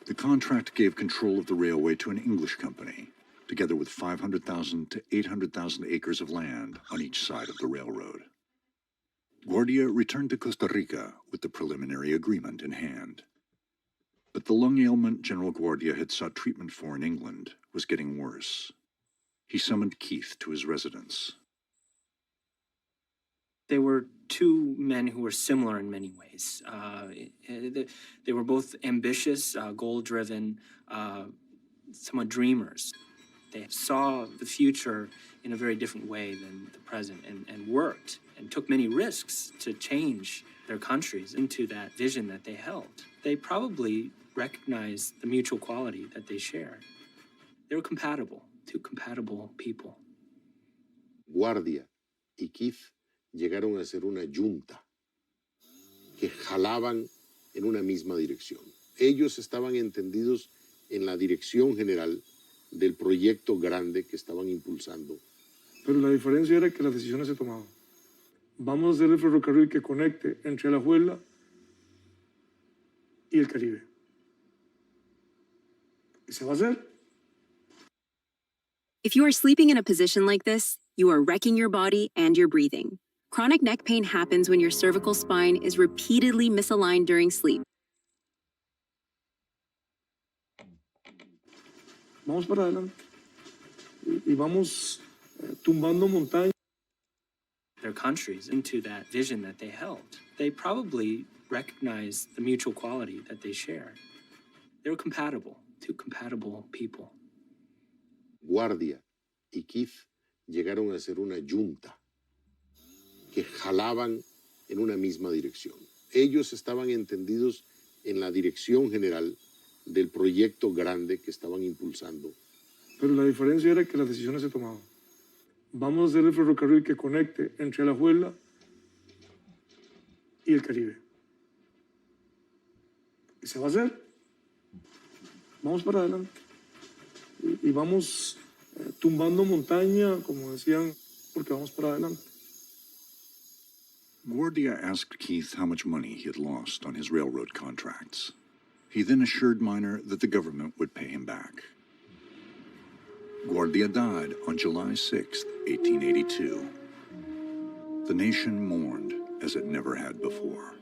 The contract gave control of the railway to an English company, together with 500,000 to 800,000 acres of land on each side of the railroad. Guardia returned to Costa Rica with the preliminary agreement in hand. But the lung ailment General Guardia had sought treatment for in England was getting worse. He summoned Keith to his residence. They were two men who were similar in many ways. They were both ambitious, goal-driven, somewhat dreamers. They saw the future in a very different way than the present and worked and took many risks to change their countries into that vision that they held. They probably recognized the mutual quality that they shared. They were compatible, two compatible people. Guardia y Keith llegaron a ser una yunta que jalaban en una misma dirección. Ellos estaban entendidos en la dirección general del proyecto grande que estaban impulsando. Pero la diferencia era que las decisiones se tomaban. Vamos a hacer el ferrocarril que conecte entre Alajuela y el Caribe. ¿Y se va a hacer? If you are sleeping in a position like this, you are wrecking your body and your breathing. Chronic neck pain happens when your cervical spine is repeatedly misaligned during sleep. Vamos para adelante. Y vamos tumbando montañas. Their countries into that vision that they held. They probably recognized the mutual quality that they shared. They were compatible, two compatible people. Guardia y Keith llegaron a ser una yunta que jalaban en una misma dirección. Ellos estaban entendidos en la dirección general del proyecto grande que estaban impulsando. Pero la diferencia era que las decisiones se tomaban. Vamos a hacer el ferrocarril que conecte entre Alajuela y el Caribe. ¿Y se va a hacer? Vamos para adelante. Y vamos tumbando montaña, como decían, porque vamos para adelante. Guardia asked Keith how much money he had lost on his railroad contracts. He then assured Miner that the government would pay him back. Guardia died on July 6, 1882. The nation mourned as it never had before.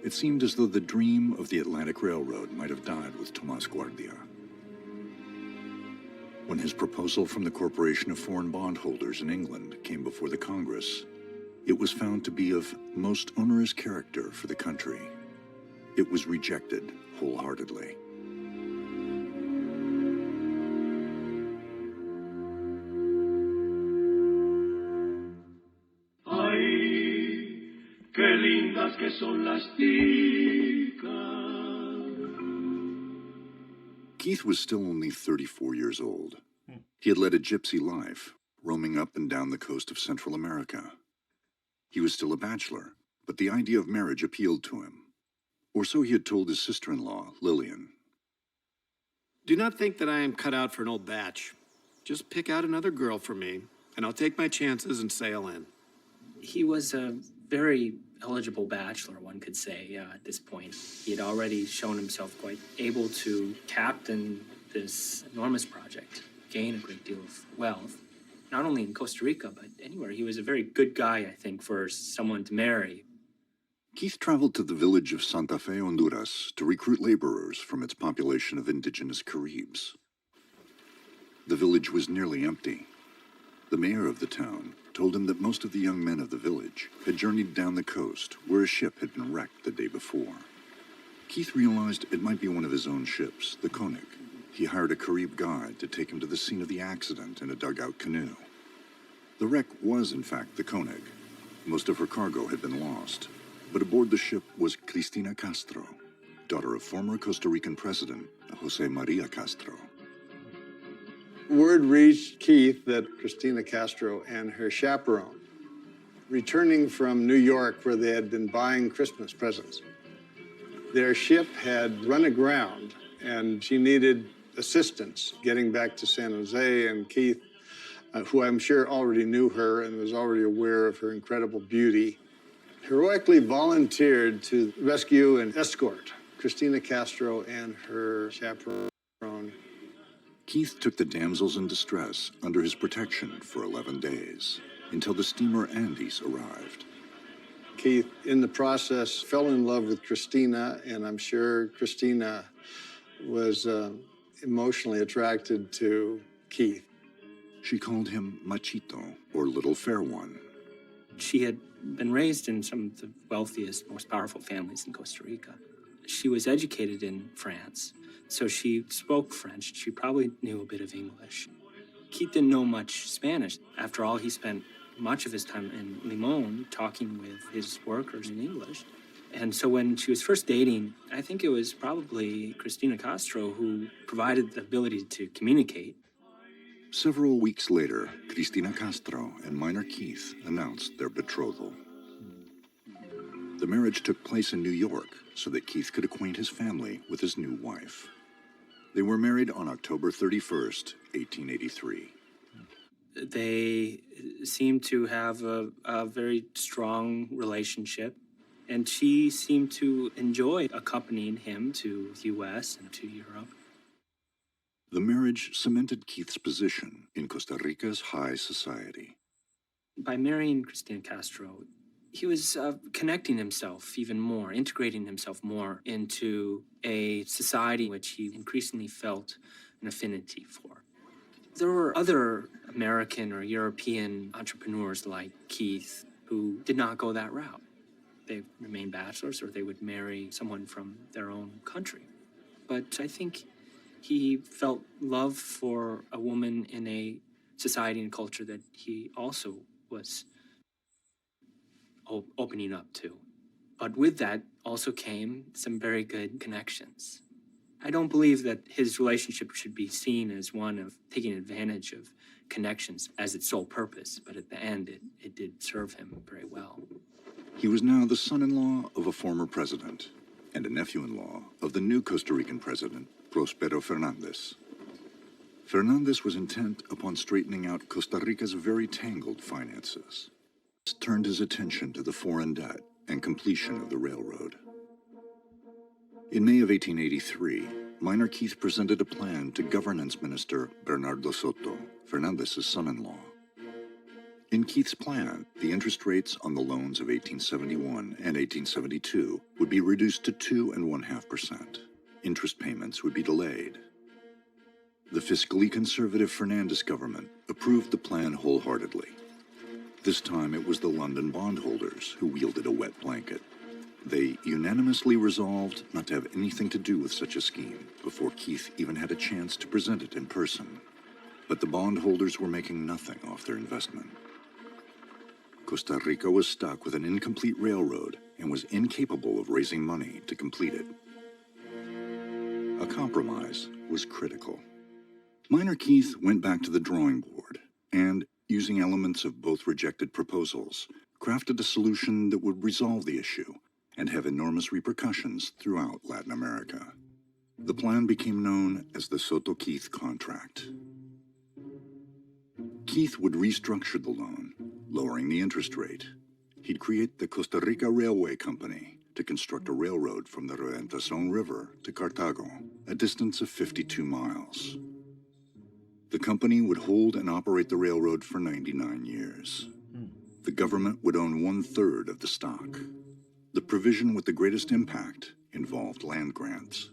It seemed as though the dream of the Atlantic Railroad might have died with Tomás Guardia. When his proposal from the Corporation of Foreign Bondholders in England came before the Congress, it was found to be of most onerous character for the country. It was rejected wholeheartedly. Ay, qué lindas que son las ticas. Keith was still only 34 years old. He had led a gypsy life, roaming up and down the coast of Central America. He was still a bachelor, but the idea of marriage appealed to him. Or so he had told his sister-in-law, Lillian. Do not think that I am cut out for an old batch. Just pick out another girl for me, and I'll take my chances and sail in. He was a very eligible bachelor, one could say, at this point. He had already shown himself quite able to captain this enormous project, gain a great deal of wealth, not only in Costa Rica, but anywhere. He was a very good guy, I think, for someone to marry. Keith traveled to the village of Santa Fe, Honduras, to recruit laborers from its population of indigenous Caribs. The village was nearly empty. The mayor of the town told him that most of the young men of the village had journeyed down the coast where a ship had been wrecked the day before. Keith realized it might be one of his own ships, the Koenig. He hired a Carib guide to take him to the scene of the accident in a dugout canoe. The wreck was, in fact, the Koenig. Most of her cargo had been lost, but aboard the ship was Cristina Castro, daughter of former Costa Rican president Jose Maria Castro. Word reached Keith that Cristina Castro and her chaperone, returning from New York where they had been buying Christmas presents, their ship had run aground and she needed assistance getting back to San Jose. And Keith, who I'm sure already knew her and was already aware of her incredible beauty, heroically volunteered to rescue and escort Cristina Castro and her chaperone. Keith took the damsels in distress under his protection for 11 days, until the steamer Andes arrived. Keith, in the process, fell in love with Cristina, and I'm sure Cristina was emotionally attracted to Keith. She called him Machito, or Little Fair One. She had been raised in some of the wealthiest, most powerful families in Costa Rica. She was educated in France, so she spoke French. She probably knew a bit of English. Keith didn't know much Spanish. After all, he spent much of his time in Limon talking with his workers in English. And so when she was first dating, I think it was probably Cristina Castro who provided the ability to communicate. Several weeks later, Cristina Castro and Minor Keith announced their betrothal. The marriage took place in New York so that Keith could acquaint his family with his new wife. They were married on October 31st, 1883. They seemed to have a very strong relationship, and she seemed to enjoy accompanying him to the U.S. and to Europe. The marriage cemented Keith's position in Costa Rica's high society. By marrying Cristina Castro, he was connecting himself even more, integrating himself more into a society which he increasingly felt an affinity for. There were other American or European entrepreneurs like Keith who did not go that route. They remained bachelors or they would marry someone from their own country. But I think he felt love for a woman in a society and culture that he also was opening up to. But with that also came some very good connections. I don't believe that his relationship should be seen as one of taking advantage of connections as its sole purpose, but at the end, it did serve him very well. He was now the son-in-law of a former president and a nephew-in-law of the new Costa Rican president, Prospero Fernandez. Fernandez was intent upon straightening out Costa Rica's very tangled finances. He turned his attention to the foreign debt and completion of the railroad. In May of 1883, Minor Keith presented a plan to Governance Minister Bernardo Soto, Fernandez's son-in-law. In Keith's plan, the interest rates on the loans of 1871 and 1872 would be reduced to 2.5%. Interest payments would be delayed. The fiscally conservative Fernandez government approved the plan wholeheartedly. This time it was the London bondholders who wielded a wet blanket. They unanimously resolved not to have anything to do with such a scheme before Keith even had a chance to present it in person. But the bondholders were making nothing off their investment. Costa Rica was stuck with an incomplete railroad and was incapable of raising money to complete it. A compromise was critical. Miner Keith went back to the drawing board and, using elements of both rejected proposals, crafted a solution that would resolve the issue and have enormous repercussions throughout Latin America. The plan became known as the Soto-Keith contract. Keith would restructure the loan, lowering the interest rate. He'd create the Costa Rica Railway Company to construct a railroad from the Reventazón River to Cartago, a distance of 52 miles. The company would hold and operate the railroad for 99 years. The government would own 1/3 of the stock. The provision with the greatest impact involved land grants.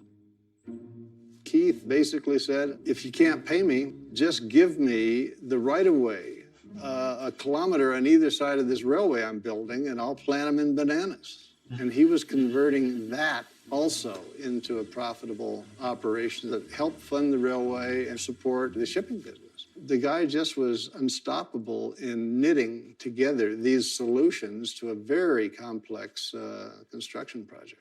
Keith basically said, if you can't pay me, just give me the right-of-way, a kilometer on either side of this railway I'm building, and I'll plant them in bananas. And he was converting that also into a profitable operation that helped fund the railway and support the shipping business. The guy just was unstoppable in knitting together these solutions to a very complex construction project.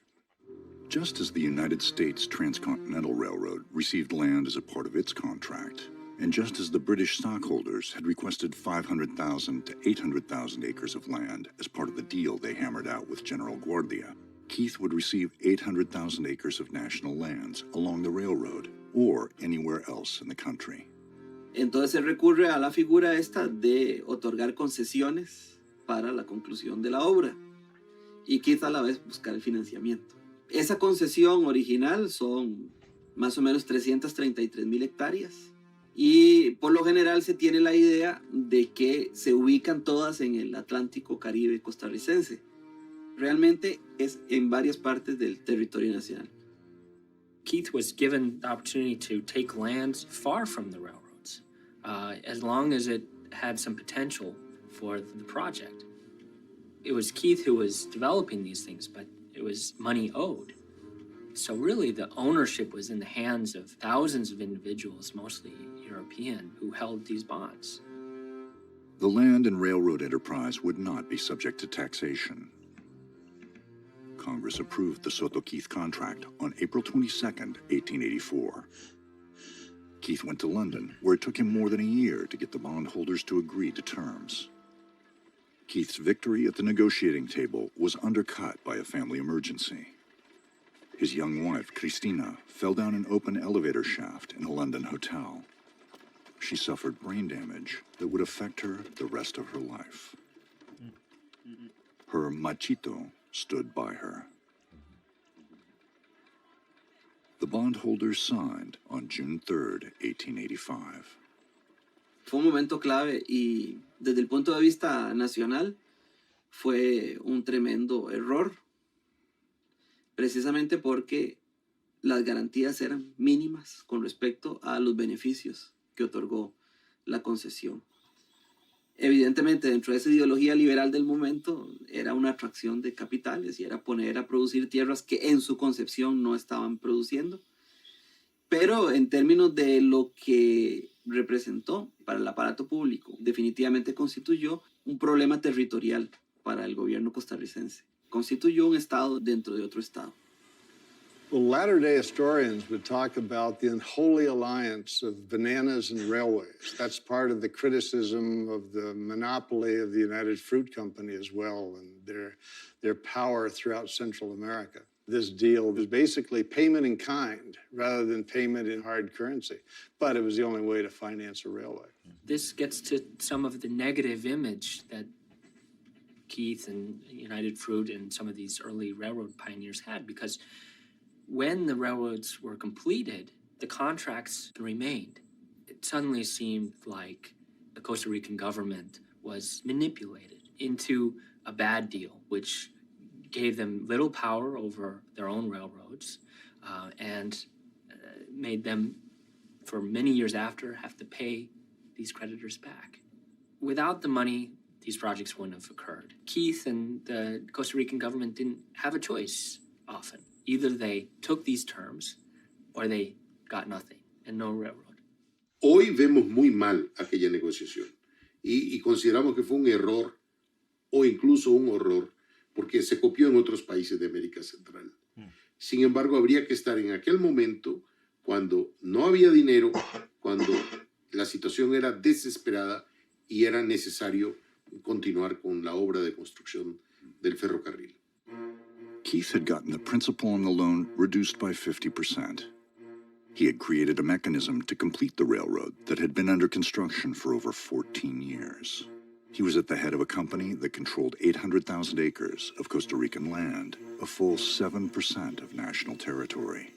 Just as the United States Transcontinental Railroad received land as a part of its contract, and just as the British stockholders had requested 500,000 to 800,000 acres of land as part of the deal they hammered out with General Guardia, Keith would receive 800,000 acres of national lands along the railroad or anywhere else in the country. Entonces se recurre a la figura esta de otorgar concesiones para la conclusión de la obra y Keith a la vez buscar el financiamiento. Esa concesión original son más o menos 333,000 hectáreas y por lo general se tiene la idea de que se ubican todas en el Atlántico Caribe costarricense. Realmente es en varias partes del territorio nacional. Keith was given the opportunity to take lands far from the railroads, as long as it had some potential for the project. It was Keith who was developing these things, but it was money owed. So really the ownership was in the hands of thousands of individuals, mostly European, who held these bonds. The land and railroad enterprise would not be subject to taxation. Congress approved the Soto-Keith contract on April 22, 1884. Keith went to London, where it took him more than a year to get the bondholders to agree to terms. Keith's victory at the negotiating table was undercut by a family emergency. His young wife, Christina, fell down an open elevator shaft in a London hotel. She suffered brain damage that would affect her the rest of her life. Her machito stood by her. The bondholders signed on June 3, 1885. Fue un momento clave y desde el punto de vista nacional fue un tremendo error, precisamente porque las garantías eran mínimas con respecto a los beneficios que otorgó la concesión. Evidentemente, dentro de esa ideología liberal del momento, era una atracción de capitales y era poner a producir tierras que en su concepción no estaban produciendo. Pero en términos de lo que representó para el aparato público, definitivamente constituyó un problema territorial para el gobierno costarricense. Constituyó un estado dentro de otro estado. Well, latter-day historians would talk about the unholy alliance of bananas and railways. That's part of the criticism of the monopoly of the United Fruit Company as well, and their power throughout Central America. This deal was basically payment in kind rather than payment in hard currency, but it was the only way to finance a railway. This gets to some of the negative image that Keith and United Fruit and some of these early railroad pioneers had, because when the railroads were completed, the contracts remained. It suddenly seemed like the Costa Rican government was manipulated into a bad deal, which gave them little power over their own railroads and made them, for many years after, have to pay these creditors back. Without the money, these projects wouldn't have occurred. Keith and the Costa Rican government didn't have a choice often. Either they took these terms or they got nothing and no railroad. Hoy vemos muy mal aquella negociación y consideramos que fue un error o incluso un horror porque se copió en otros países de América Central. Sin embargo, habría que estar en aquel momento cuando no había dinero, cuando la situación era desesperada y era necesario continuar con la obra de construcción del ferrocarril. Keith had gotten the principal on the loan reduced by 50%. He had created a mechanism to complete the railroad that had been under construction for over 14 years. He was at the head of a company that controlled 800,000 acres of Costa Rican land, a full 7% of national territory.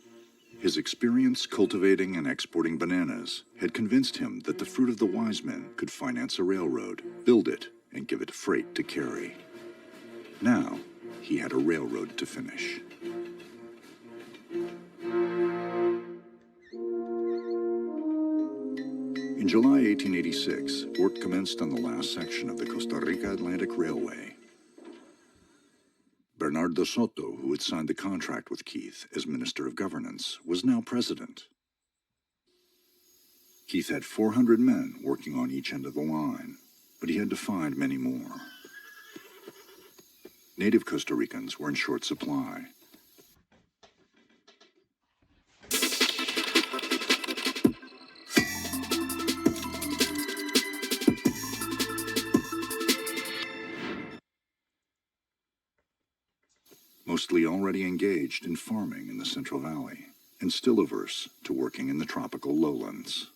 His experience cultivating and exporting bananas had convinced him that the fruit of the wise men could finance a railroad, build it, and give it freight to carry. Now, he had a railroad to finish. In July 1886, work commenced on the last section of the Costa Rica Atlantic Railway. Bernardo Soto, who had signed the contract with Keith as Minister of Governance, was now president. Keith had 400 men working on each end of the line, but he had to find many more. Native Costa Ricans were in short supply. Mostly already engaged in farming in the Central Valley, and still averse to working in the tropical lowlands.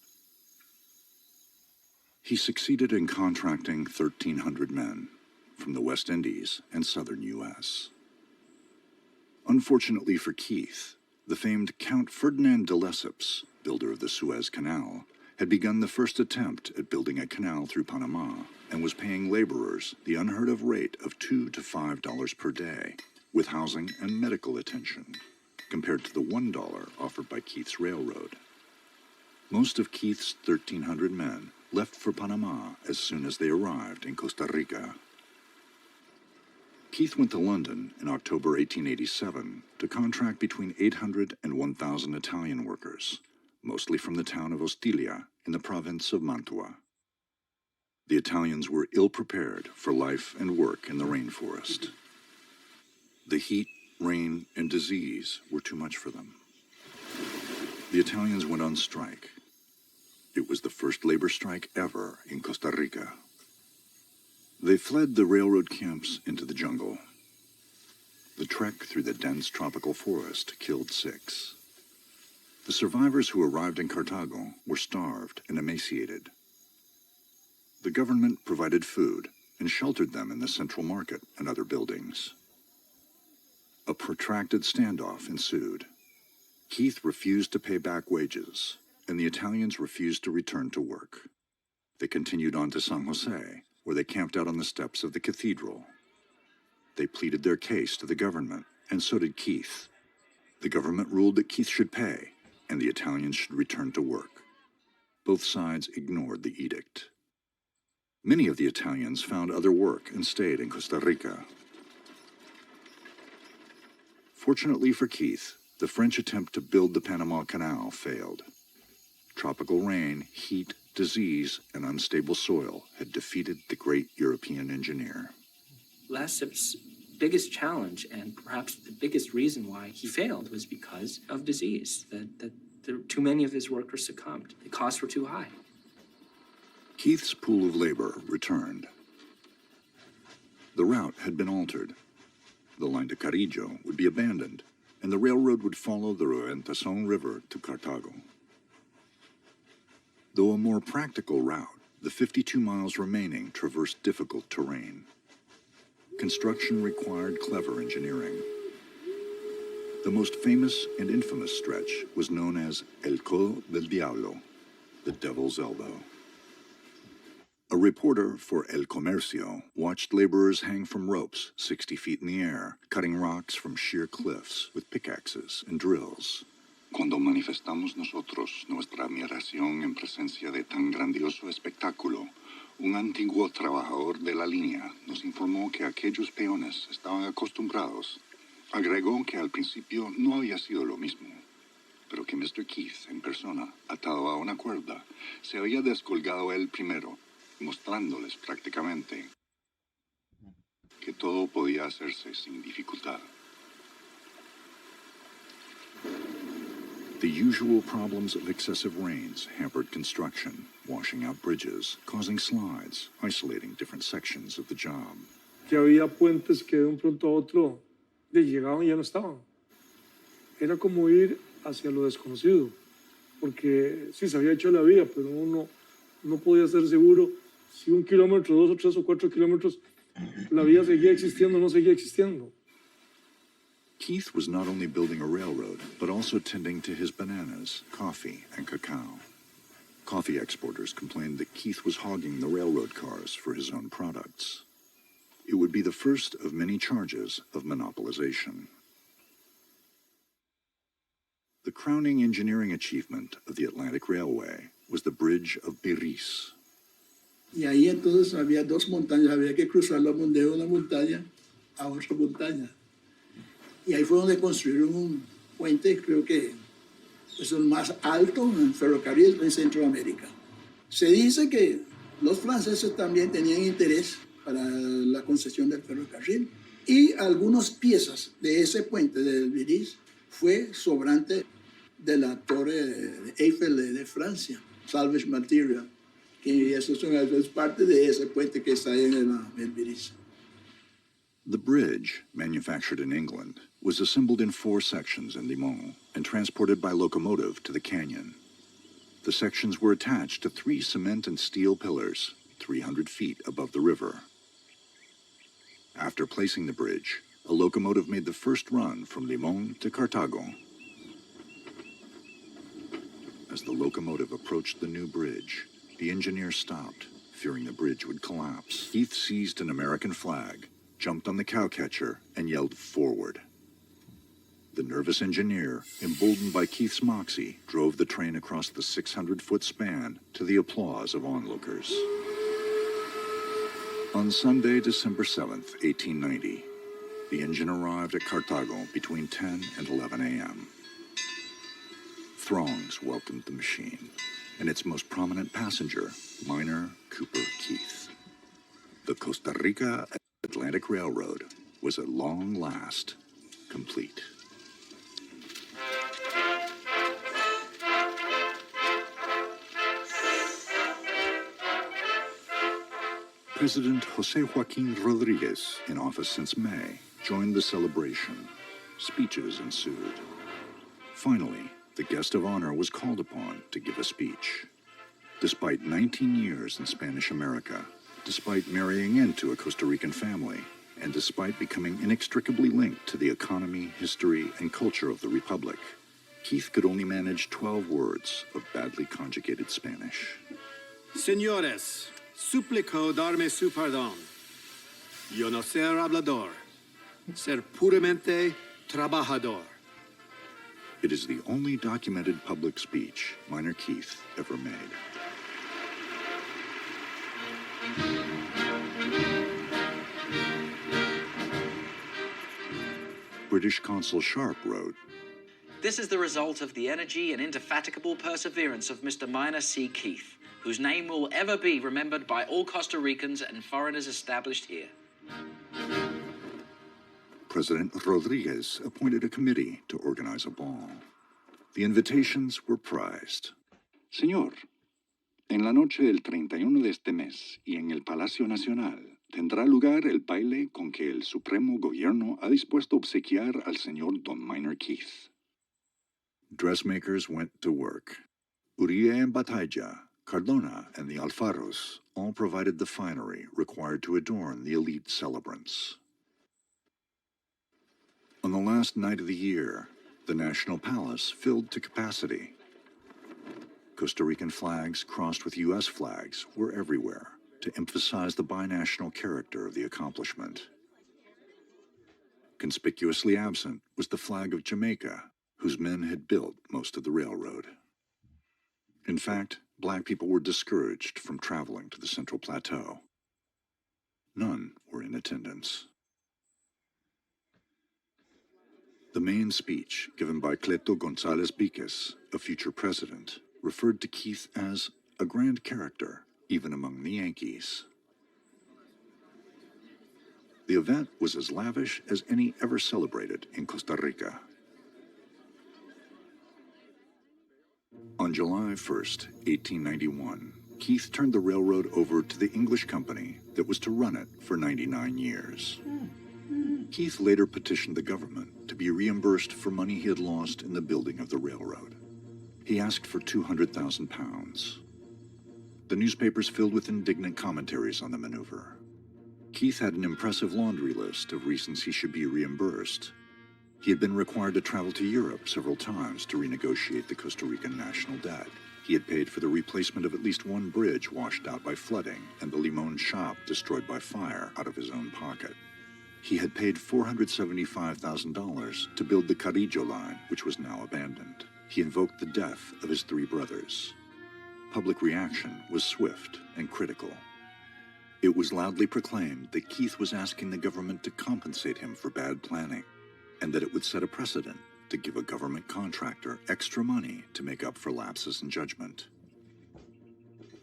He succeeded in contracting 1,300 men from the West Indies and southern U.S. Unfortunately for Keith, the famed Count Ferdinand de Lesseps, builder of the Suez Canal, had begun the first attempt at building a canal through Panama and was paying laborers the unheard of rate of $2 to $5 per day, with housing and medical attention, compared to the $1 offered by Keith's railroad. Most of Keith's 1,300 men left for Panama as soon as they arrived in Costa Rica. Keith went to London in October 1887 to contract between 800 and 1,000 Italian workers, mostly from the town of Ostiglia in the province of Mantua. The Italians were ill-prepared for life and work in the rainforest. The heat, rain, and disease were too much for them. The Italians went on strike. It was the first labor strike ever in Costa Rica. They fled the railroad camps into the jungle. The trek through the dense tropical forest killed 6. The survivors who arrived in Cartago were starved and emaciated. The government provided food and sheltered them in the central market and other buildings. A protracted standoff ensued. Keith refused to pay back wages, and the Italians refused to return to work. They continued on to San Jose, where they camped out on the steps of the cathedral. They pleaded their case to the government, and so did Keith. The government ruled that Keith should pay, and the Italians should return to work. Both sides ignored the edict. Many of the Italians found other work and stayed in Costa Rica. Fortunately for Keith, the French attempt to build the Panama Canal failed. Tropical rain, heat, disease, and unstable soil had defeated the great European engineer. Lesseps' biggest challenge, and perhaps the biggest reason why he failed, was because of disease. That too many of his workers succumbed. The costs were too high. Keith's pool of labor returned. The route had been altered. The line to Carillo would be abandoned, and the railroad would follow the Ruentazon River to Cartago. Though a more practical route, the 52 miles remaining traversed difficult terrain. Construction required clever engineering. The most famous and infamous stretch was known as El Codo del Diablo, the Devil's Elbow. A reporter for El Comercio watched laborers hang from ropes 60 feet in the air, cutting rocks from sheer cliffs with pickaxes and drills. Cuando manifestamos nosotros nuestra admiración en presencia de tan grandioso espectáculo, un antiguo trabajador de la línea nos informó que aquellos peones estaban acostumbrados. Agregó que al principio no había sido lo mismo, pero que Mr. Keith, en persona, atado a una cuerda, se había descolgado él primero, mostrándoles prácticamente que todo podía hacerse sin dificultad. The usual problems of excessive rains hampered construction, washing out bridges, causing slides, isolating different sections of the job. Que había puentes que de un pronto a otro llegaban y ya no estaban. Era como ir hacia lo desconocido, porque sí se había hecho la vía, pero uno no podía ser seguro si 1 kilómetro, 2 o 3 o 4 kilómetros la vía seguía existiendo o no seguía existiendo. Keith was not only building a railroad, but also tending to his bananas, coffee, and cacao. Coffee exporters complained that Keith was hogging the railroad cars for his own products. It would be the first of many charges of monopolization. The crowning engineering achievement of the Atlantic Railway was the Bridge of Biris. Y ahí entonces había 2 montañas, había que cruzar de una montaña a otra montaña. Y ahí fue donde construyeron un puente, creo que es el más alto en ferrocarril en Centroamérica. Se dice que los franceses también tenían interés para la concesión del ferrocarril y algunas piezas de ese puente del Biris fue sobrante de la torre de Eiffel de Francia, salvage material, que eso es parte de ese puente que está ahí en el Biris. The bridge, manufactured in England, was assembled in 4 sections in Limon and transported by locomotive to the canyon. The sections were attached to 3 cement and steel pillars, 300 feet above the river. After placing the bridge, a locomotive made the first run from Limon to Cartago. As the locomotive approached the new bridge, the engineer stopped, fearing the bridge would collapse. Keith seized an American flag, jumped on the cowcatcher, and yelled forward. The nervous engineer, emboldened by Keith's moxie, drove the train across the 600-foot span to the applause of onlookers. On Sunday, December 7th, 1890, the engine arrived at Cartago between 10 and 11 a.m. Throngs welcomed the machine, and its most prominent passenger, Miner Cooper Keith. The Costa Rica Atlantic Railroad was at long last complete. President Jose Joaquin Rodriguez, in office since May, joined the celebration. Speeches ensued. Finally, the guest of honor was called upon to give a speech. Despite 19 years in Spanish America, despite marrying into a Costa Rican family, and despite becoming inextricably linked to the economy, history, and culture of the Republic, Keith could only manage 12 words of badly conjugated Spanish. Señores, suplico darme su perdón. Yo no ser hablador, ser puramente trabajador. It is the only documented public speech Miner Keith ever made. British Consul Sharp wrote, "This is the result of the energy and indefatigable perseverance of Mr. Miner C. Keith, whose name will ever be remembered by all Costa Ricans and foreigners established here." President Rodriguez appointed a committee to organize a ball. The invitations were prized. Señor, en la noche del 31 de este mes y en el Palacio Nacional tendrá lugar el baile con que el Supremo Gobierno ha dispuesto obsequiar al señor Don Miner Keith. Dressmakers went to work. Uribe and Batalla, Cardona, and the Alfaros all provided the finery required to adorn the elite celebrants. On the last night of the year, the National Palace filled to capacity. Costa Rican flags crossed with U.S. flags were everywhere to emphasize the binational character of the accomplishment. Conspicuously absent was the flag of Jamaica, whose men had built most of the railroad. In fact, black people were discouraged from traveling to the Central Plateau. None were in attendance. The main speech, given by Cleto González Víquez, a future president, referred to Keith as a grand character, even among the Yankees. The event was as lavish as any ever celebrated in Costa Rica. On July 1st, 1891, Keith turned the railroad over to the English company that was to run it for 99 years. Keith later petitioned the government to be reimbursed for money he had lost in the building of the railroad. He asked for £200,000. The newspapers filled with indignant commentaries on the maneuver. Keith had an impressive laundry list of reasons he should be reimbursed. He had been required to travel to Europe several times to renegotiate the Costa Rican national debt. He had paid for the replacement of at least one bridge washed out by flooding and the Limon shop destroyed by fire out of his own pocket. He had paid $475,000 to build the Carrillo line, which was now abandoned. He invoked the death of his 3 brothers. Public reaction was swift and critical. It was loudly proclaimed that Keith was asking the government to compensate him for bad planning, and that it would set a precedent to give a government contractor extra money to make up for lapses in judgment.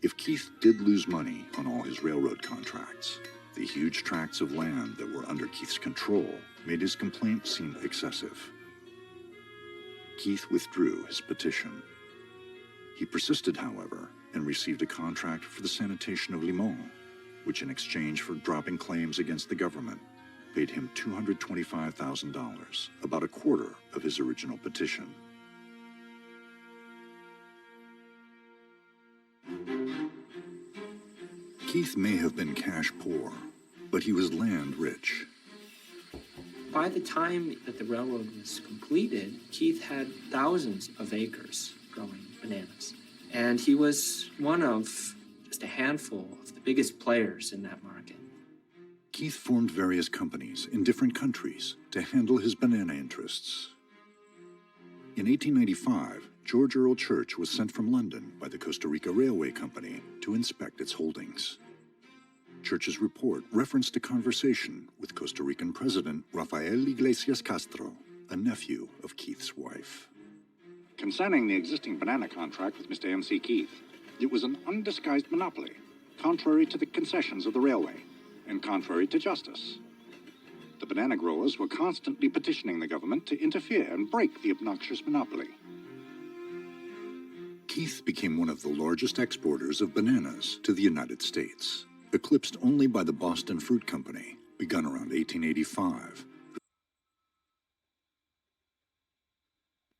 If Keith did lose money on all his railroad contracts, the huge tracts of land that were under Keith's control made his complaint seem excessive. Keith withdrew his petition. He persisted, however, and received a contract for the sanitation of Limon, which in exchange for dropping claims against the government, paid him $225,000, about a quarter of his original petition. Keith may have been cash poor, but he was land rich. By the time that the railroad was completed, Keith had thousands of acres growing bananas. And he was one of just a handful of the biggest players in that market. Keith formed various companies in different countries to handle his banana interests. In 1895, George Earl Church was sent from London by the Costa Rica Railway Company to inspect its holdings. Church's report referenced a conversation with Costa Rican President Rafael Iglesias Castro, a nephew of Keith's wife. Concerning the existing banana contract with Mr. M.C. Keith, it was an undisguised monopoly, contrary to the concessions of the railway, and contrary to justice. The banana growers were constantly petitioning the government to interfere and break the obnoxious monopoly. Keith became one of the largest exporters of bananas to the United States, eclipsed only by the Boston Fruit Company, begun around 1885.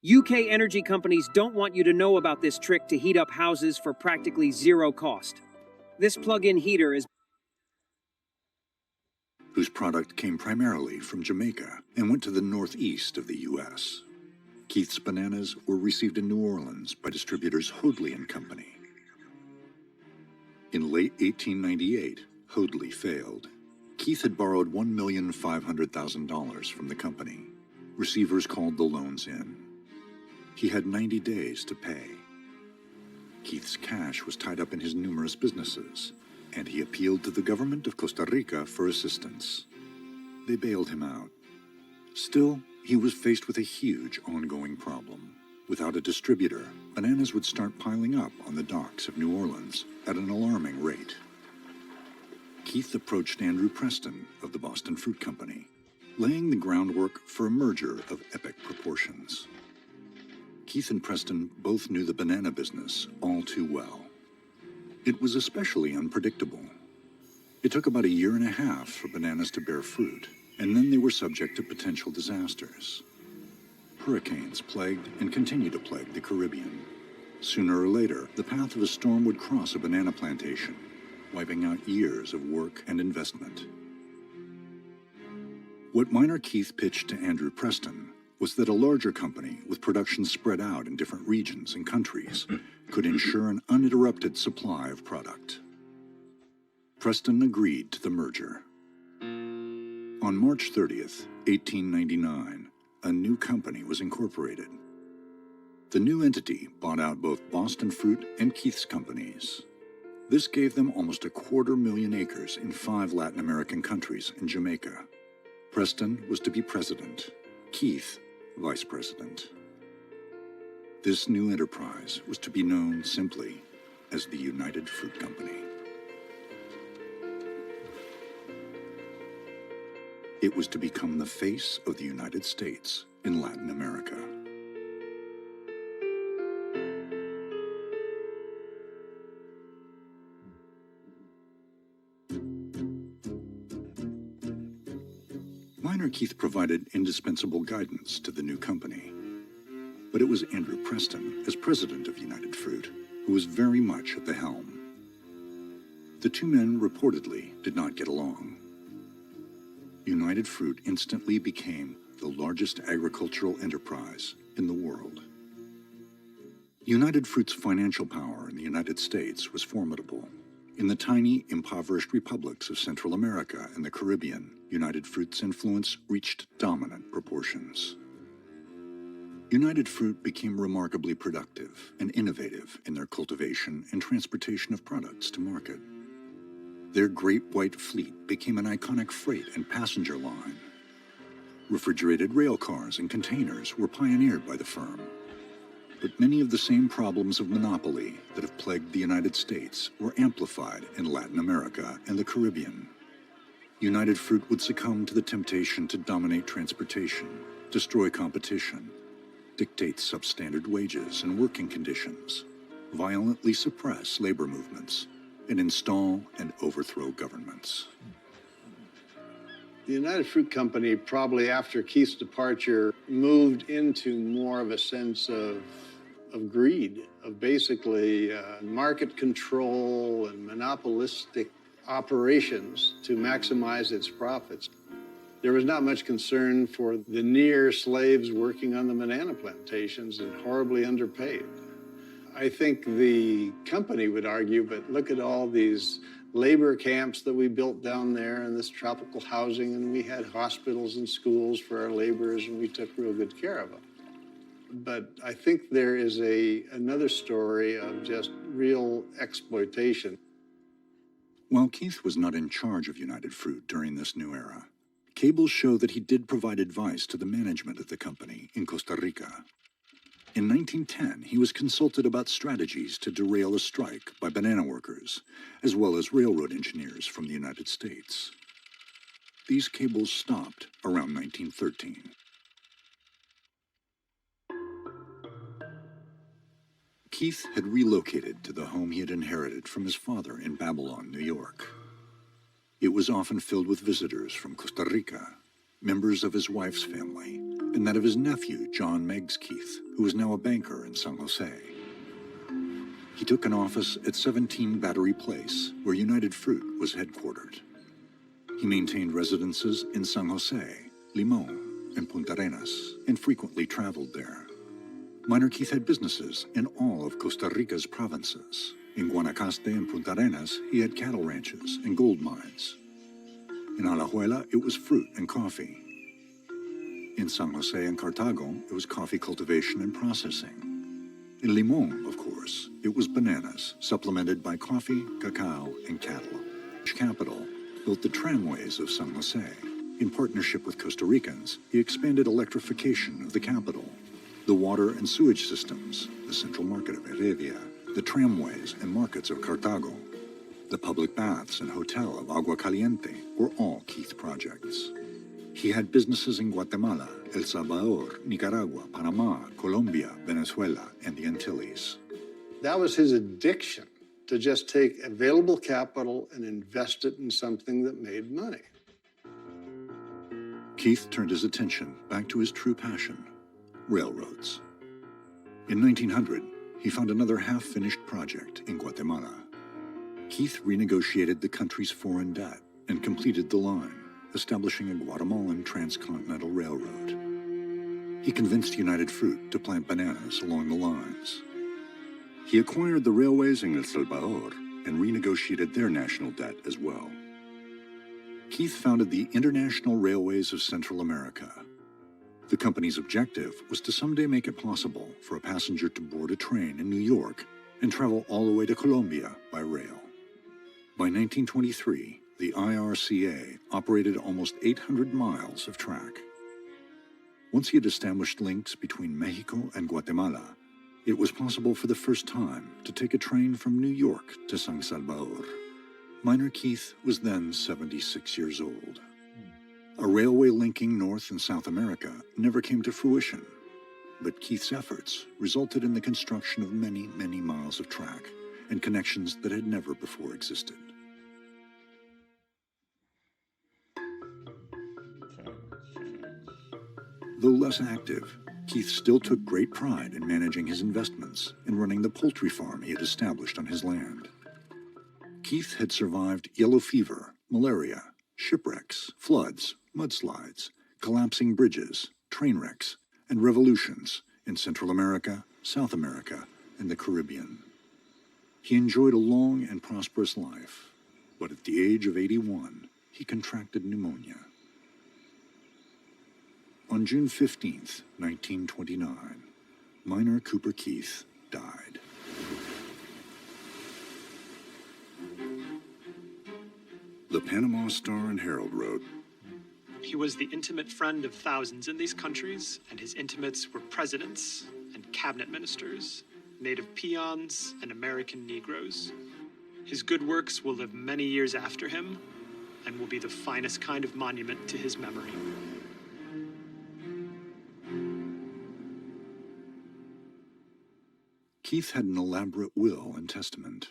UK energy companies don't want you to know about this trick to heat up houses for practically zero cost. This plug-in heater is whose product came primarily from Jamaica and went to the northeast of the U.S. Keith's bananas were received in New Orleans by distributors Hoadley and Company. In late 1898, Hoadley failed. Keith had borrowed $1,500,000 from the company. Receivers called the loans in. He had 90 days to pay. Keith's cash was tied up in his numerous businesses, and he appealed to the government of Costa Rica for assistance. They bailed him out. Still, he was faced with a huge ongoing problem. Without a distributor, bananas would start piling up on the docks of New Orleans at an alarming rate. Keith approached Andrew Preston of the Boston Fruit Company, laying the groundwork for a merger of epic proportions. Keith and Preston both knew the banana business all too well. It was especially unpredictable. It took about 1.5 years for bananas to bear fruit, and then they were subject to potential disasters. Hurricanes plagued and continue to plague the Caribbean. Sooner or later, the path of a storm would cross a banana plantation, wiping out years of work and investment. What Minor Keith pitched to Andrew Preston was that a larger company with production spread out in different regions and countries could ensure an uninterrupted supply of product. Preston agreed to the merger. On March 30th, 1899, a new company was incorporated. The new entity bought out both Boston Fruit and Keith's companies. This gave them almost 250,000 acres in 5 Latin American countries and Jamaica. Preston was to be president, Keith vice president. This new enterprise was to be known simply as the United Fruit Company. It was to become the face of the United States in Latin America. Minor Keith provided indispensable guidance to the new company. But it was Andrew Preston, as president of United Fruit, who was very much at the helm. The two men reportedly did not get along. United Fruit instantly became the largest agricultural enterprise in the world. United Fruit's financial power in the United States was formidable. In the tiny, impoverished republics of Central America and the Caribbean, United Fruit's influence reached dominant proportions. United Fruit became remarkably productive and innovative in their cultivation and transportation of products to market. Their Great White Fleet became an iconic freight and passenger line. Refrigerated rail cars and containers were pioneered by the firm. But many of the same problems of monopoly that have plagued the United States were amplified in Latin America and the Caribbean. United Fruit would succumb to the temptation to dominate transportation, destroy competition, dictate substandard wages and working conditions, violently suppress labor movements, and install and overthrow governments. The United Fruit Company, probably after Keith's departure, moved into more of a sense of greed, of basically market control and monopolistic operations to maximize its profits. There was not much concern for the near slaves working on the banana plantations and horribly underpaid. I think the company would argue, but look at all these labor camps that we built down there and this tropical housing, and we had hospitals and schools for our laborers, and we took real good care of them. But I think there is another story of just real exploitation. While Keith was not in charge of United Fruit during this new era, cables show that he did provide advice to the management of the company in Costa Rica. In 1910, he was consulted about strategies to derail a strike by banana workers, as well as railroad engineers from the United States. These cables stopped around 1913. Keith had relocated to the home he had inherited from his father in Babylon, New York. It was often filled with visitors from Costa Rica, members of his wife's family, and that of his nephew, John Meigs Keith, who was now a banker in San Jose. He took an office at 17 Battery Place, where United Fruit was headquartered. He maintained residences in San Jose, Limón, and Punta Arenas, and frequently traveled there. Minor Keith had businesses in all of Costa Rica's provinces. In Guanacaste and Punta Arenas, he had cattle ranches and gold mines. In Alajuela, it was fruit and coffee. In San Jose and Cartago, it was coffee cultivation and processing. In Limón, of course, it was bananas, supplemented by coffee, cacao, and cattle. Capital built the tramways of San Jose. In partnership with Costa Ricans, he expanded electrification of the capital. The water and sewage systems, the central market of Heredia, the tramways and markets of Cartago, the public baths and hotel of Agua Caliente were all Keith projects. He had businesses in Guatemala, El Salvador, Nicaragua, Panama, Colombia, Venezuela, and the Antilles. That was his addiction, to just take available capital and invest it in something that made money. Keith turned his attention back to his true passion, railroads. In 1900, he found another half-finished project in Guatemala. Keith renegotiated the country's foreign debt and completed the line, establishing a Guatemalan transcontinental railroad. He convinced United Fruit to plant bananas along the lines. He acquired the railways in El Salvador and renegotiated their national debt as well. Keith founded the International Railways of Central America. The company's objective was to someday make it possible for a passenger to board a train in New York and travel all the way to Colombia by rail. By 1923, the IRCA operated almost 800 miles of track. Once he had established links between Mexico and Guatemala, it was possible for the first time to take a train from New York to San Salvador. Minor Keith was then 76 years old. A railway linking North and South America never came to fruition, but Keith's efforts resulted in the construction of many, many miles of track and connections that had never before existed. Though less active, Keith still took great pride in managing his investments and running the poultry farm he had established on his land. Keith had survived yellow fever, malaria, shipwrecks, floods, mudslides, collapsing bridges, train wrecks, and revolutions in Central America, South America, and the Caribbean. He enjoyed a long and prosperous life, but at the age of 81, he contracted pneumonia. On June 15, 1929, Minor Cooper Keith died. The Panama Star and Herald wrote, He was the intimate friend of thousands in these countries, and his intimates were presidents and cabinet ministers, native peons, and American Negroes. His good works will live many years after him and will be the finest kind of monument to his memory. Keith had an elaborate will and testament.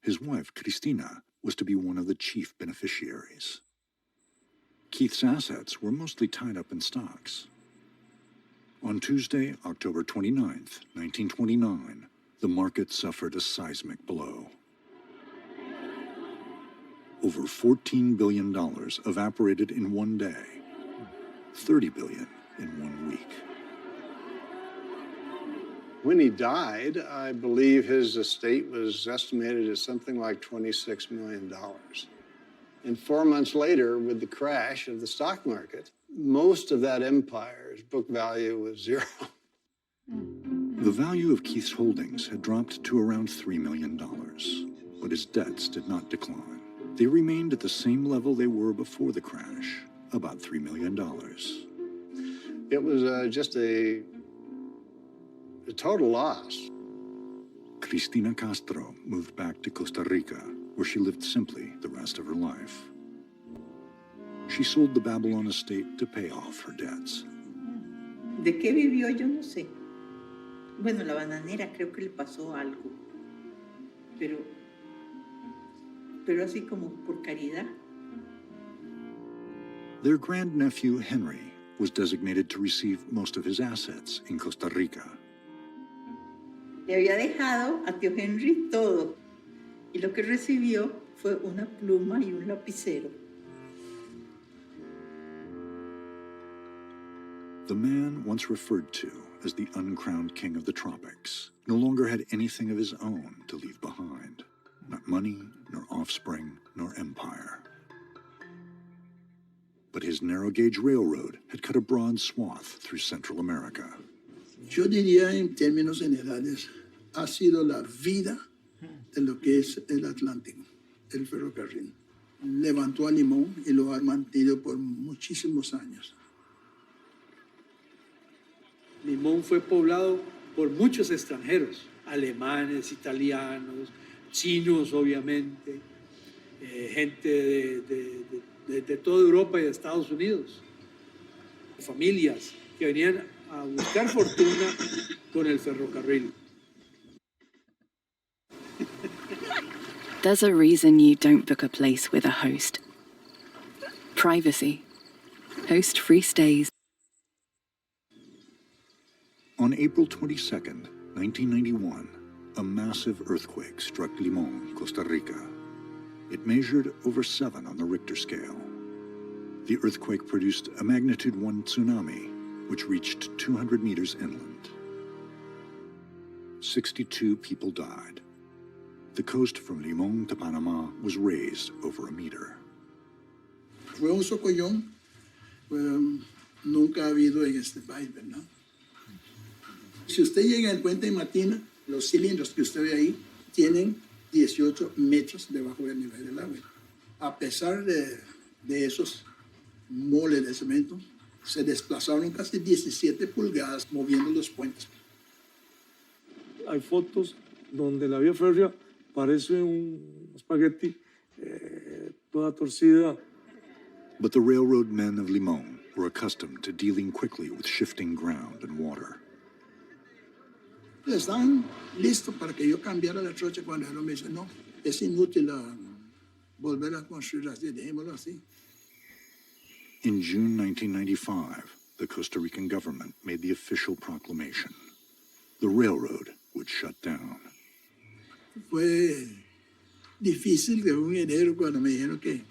His wife, Cristina, was to be one of the chief beneficiaries. Keith's assets were mostly tied up in stocks. On Tuesday, October 29, 1929, the market suffered a seismic blow. Over $14 billion evaporated in one day, $30 billion in 1 week. When he died, I believe his estate was estimated at something like $26 million. And 4 months later, with the crash of the stock market, most of that empire's book value was zero. The value of Keith's holdings had dropped to around $3 million, but his debts did not decline. They remained at the same level they were before the crash, about $3 million. It was just a total loss. Cristina Castro moved back to Costa Rica, where she lived simply the rest of her life. She sold the Babylon estate to pay off her debts. ¿De qué vivió? Yo no sé. Bueno, la bananera creo que le pasó algo, pero así como por caridad. Their grandnephew, Henry, was designated to receive most of his assets in Costa Rica. Le había dejado a tío Henry todo, y lo que recibió fue una pluma y un lapicero. The man once referred to as the uncrowned king of the tropics no longer had anything of his own to leave behind. Not money, nor offspring, nor empire. But his narrow-gauge railroad had cut a broad swath through Central America. Yo diría en términos generales, ha sido la vida de lo que es el Atlántico, el ferrocarril. Levantó a Limón y lo ha mantenido por muchísimos años. Limón fue poblado por muchos extranjeros, alemanes, italianos, chinos obviamente, gente de toda Europa y de Estados Unidos, familias que venían a buscar fortuna con el ferrocarril. There's a reason you don't book a place with a host. Privacy. Host-free stays. On April 22, 1991, a massive earthquake struck Limón, Costa Rica. It measured over 7 on the Richter scale. The earthquake produced a magnitude 1 tsunami, which reached 200 meters inland. 62 people died. The coast from Limón to Panama was raised over a meter. Fue un socollón, nunca ha habido en este país, ¿verdad? Si usted llega al puente de Matina, los cilindros que usted ve ahí tienen 18 metros debajo del nivel del agua. A pesar de esos moles de cemento, se desplazaron casi 17 pulgadas moviendo los puentes. Hay fotos donde la vía férrea parece un espagueti toda torcida. But the railroad men of Limón were accustomed to dealing quickly with shifting ground and water. Estaban listos para que yo cambiara la trocha cuando él me dice, no, es inútil volver a construir así, dejémoslo así. In June 1995, the Costa Rican government made the official proclamation. The railroad would shut down. Fue difícil de un enero cuando me dijeron que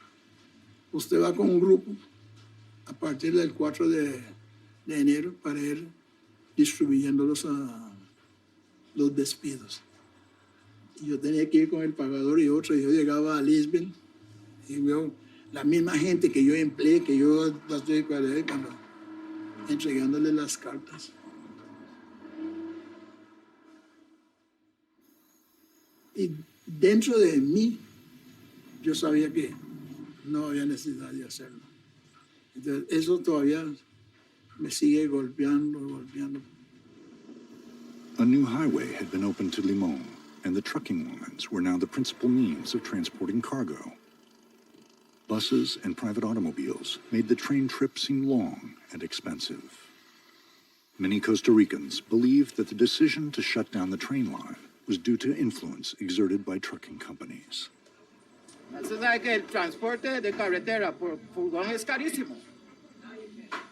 usted va con un grupo a partir del 4 de enero para ir distribuyendo los despidos. Y yo tenía que ir con el pagador y otro. Yo llegaba a Lisbon y veo la misma gente que yo empleé, que yo estoy cuando entregándole las cartas. Y dentro de mí, yo sabía que no había necesidad de hacerlo. Entonces, eso todavía me sigue golpeando. A new highway had been opened to Limón, and the trucking lines were now the principal means of transporting cargo. Buses and private automobiles made the train trip seem long and expensive. Many Costa Ricans believed that the decision to shut down the train line was due to influence exerted by trucking companies. Usted sabe que el transporte de carretera por furgón es carísimo.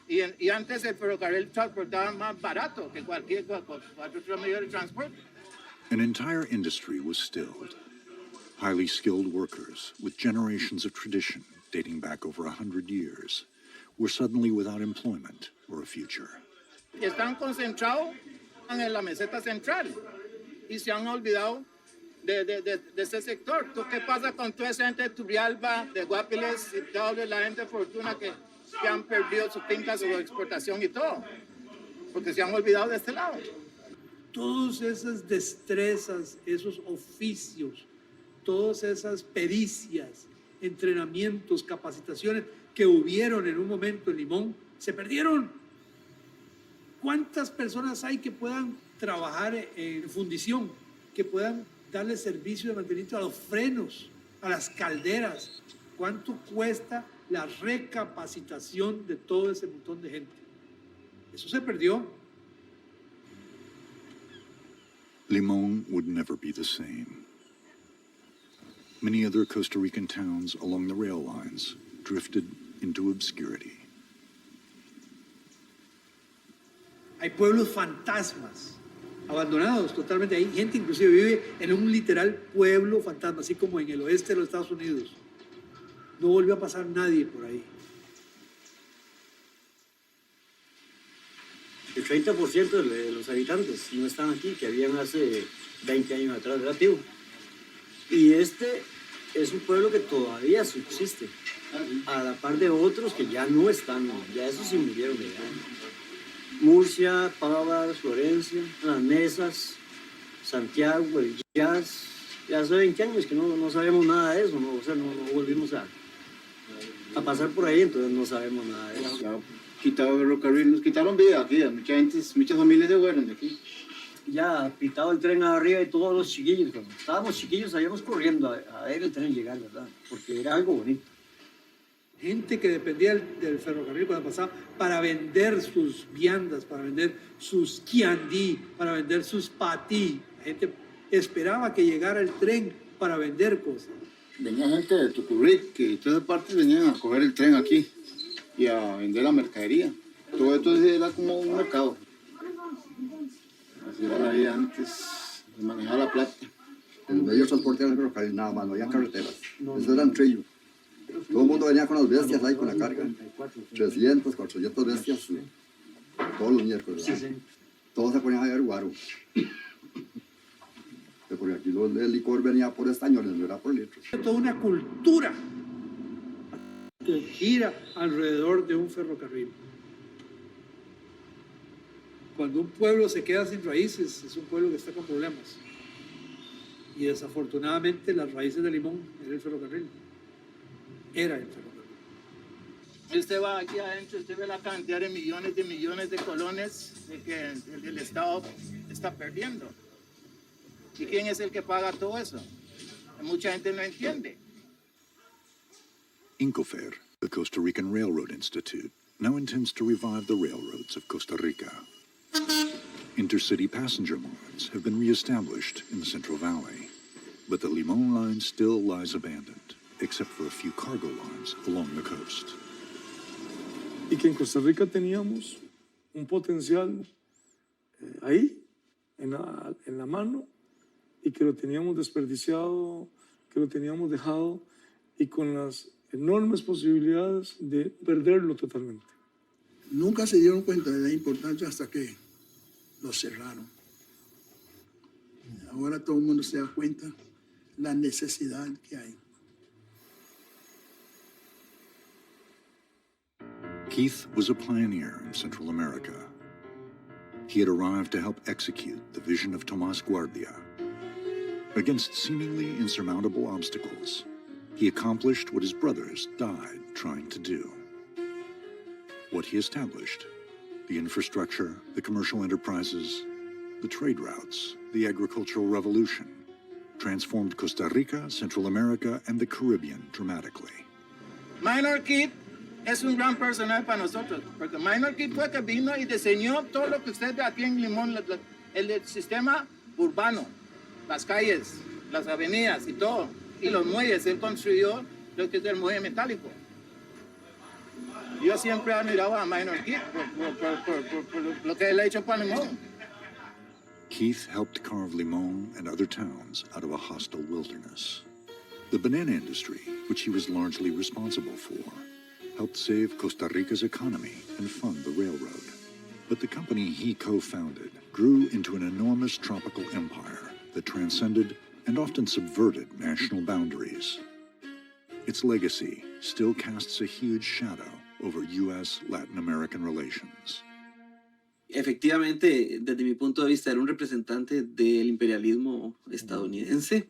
Y antes el ferrocarril transportaba más barato que cualquier otro medio de transporte. An entire industry was stilled. Highly skilled workers with generations of tradition dating back over 100 years were suddenly without employment or a future. Están concentrados en la meseta central y se han olvidado de ese sector. ¿Qué pasa con toda esa gente de Turrialba, de Guapiles y toda la gente de Fortuna que han perdido sus fincas, su exportación y todo? Porque se han olvidado de este lado. Todas esas destrezas, esos oficios, todas esas pericias, entrenamientos, capacitaciones que hubieron en un momento en Limón, se perdieron. ¿Cuántas personas hay que puedan trabajar en fundición, que puedan darle servicio de mantenimiento a los frenos, a las calderas? ¿Cuánto cuesta la recapacitación de todo ese montón de gente? Eso se perdió. Limón would never be the same. Many other Costa Rican towns along the rail lines drifted into obscurity. Hay pueblos fantasmas, abandonados totalmente. Hay gente inclusive vive en un literal pueblo fantasma, así como en el oeste de los Estados Unidos. No volvió a pasar nadie por ahí. El 30% de los habitantes no están aquí, que habían hace 20 años atrás, relativo. Y este es un pueblo que todavía subsiste, a la par de otros que ya no están, ya esos se murieron de hambre. Murcia, Pavas, Florencia, Las Mesas, Santiago, el Jazz. Ya hace 20 años que no sabemos nada de eso, ¿no? O sea, no volvimos a pasar por ahí, entonces no sabemos nada de eso. Ya quitado el ferrocarril, nos quitaron vida aquí, muchas familias se fueron de aquí. Ya pitado el tren arriba y todos los chiquillos, cuando estábamos chiquillos salíamos corriendo a ver el tren llegar, ¿verdad? Porque era algo bonito. Gente que dependía del ferrocarril cuando pasaba para vender sus viandas, para vender sus quiandí, para vender sus patí. La gente esperaba que llegara el tren para vender cosas. Venía gente de Tucurric, que de todas partes venían a coger el tren aquí y a vender la mercadería. Todo esto era como un mercado. Así era la vida antes de manejar la plata. El medio de transporte era el ferrocarril, nada más, no había carreteras. Eso eran trillos. Todo el mundo venía con las bestias ahí, con la carga. 300, 400 bestias, todos los miércoles. Todos se ponían a beber guaro. Porque aquí el licor venía por estañones, no era por litros. Toda una cultura que gira alrededor de un ferrocarril. Cuando un pueblo se queda sin raíces, es un pueblo que está con problemas. Y desafortunadamente las raíces de Limón era el ferrocarril. Era el ferrocarril. Usted va aquí adentro, usted ve la cantidad de millones de colones que el Estado está perdiendo. ¿Y quién es el que paga todo eso? Mucha gente no entiende. Incofer, the Costa Rican Railroad Institute, now intends to revive the railroads of Costa Rica. Intercity passenger lines have been reestablished in the Central Valley, but the Limón line still lies abandoned, except for a few cargo lines along the coast. y que en Costa Rica teníamos un potencial ahí, en la mano, y que lo teníamos desperdiciado, que lo teníamos dejado y con las enormes posibilidades de perderlo totalmente. Nunca se dieron cuenta de la importancia hasta que lo cerraron. Ahora todo el mundo se da cuenta la necesidad que hay. Keith was a pioneer in Central America. He had arrived to help execute the vision of Tomás Guardia. Against seemingly insurmountable obstacles, he accomplished what his brothers died trying to do. What he established, the infrastructure, the commercial enterprises, the trade routes, the agricultural revolution, transformed Costa Rica, Central America, and the Caribbean dramatically. Minor Keith es un gran personaje para nosotros, porque Minor Keith fue que vino y diseñó todo lo que usted ve aquí en Limón, el sistema urbano, las calles, las avenidas y todo, y los muelles. Él construyó lo que es el muelle metálico. Yo siempre he admirado a Minor Keith por lo que él ha hecho para Limón. Keith helped carve Limón and other towns out of a hostile wilderness. The banana industry, which he was largely responsible for, helped save Costa Rica's economy and fund the railroad. But the company he co-founded grew into an enormous tropical empire that transcended and often subverted national boundaries. Its legacy still casts a huge shadow over U.S.-Latin American relations. Efectivamente, desde mi punto de vista, era un representante del imperialismo estadounidense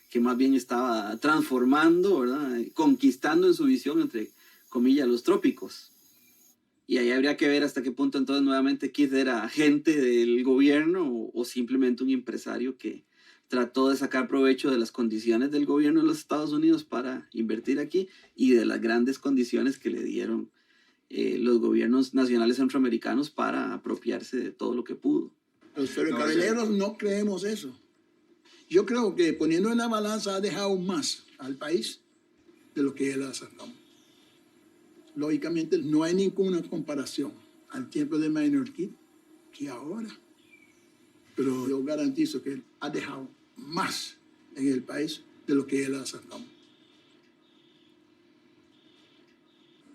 que más bien estaba transformando, ¿verdad? Conquistando en su visión, entre comillas, los trópicos. Y ahí habría que ver hasta qué punto entonces nuevamente Keith era agente del gobierno o simplemente un empresario que trató de sacar provecho de las condiciones del gobierno de los Estados Unidos para invertir aquí y de las grandes condiciones que le dieron los gobiernos nacionales centroamericanos para apropiarse de todo lo que pudo. Los ferrocarrileros no creemos eso. Yo creo que poniendo en la balanza ha dejado más al país de lo que él ha sacado. Lógicamente no hay ninguna comparación al tiempo de Minor Keith que ahora. Pero yo garantizo que él ha dejado más en el país de lo que él ha sacado.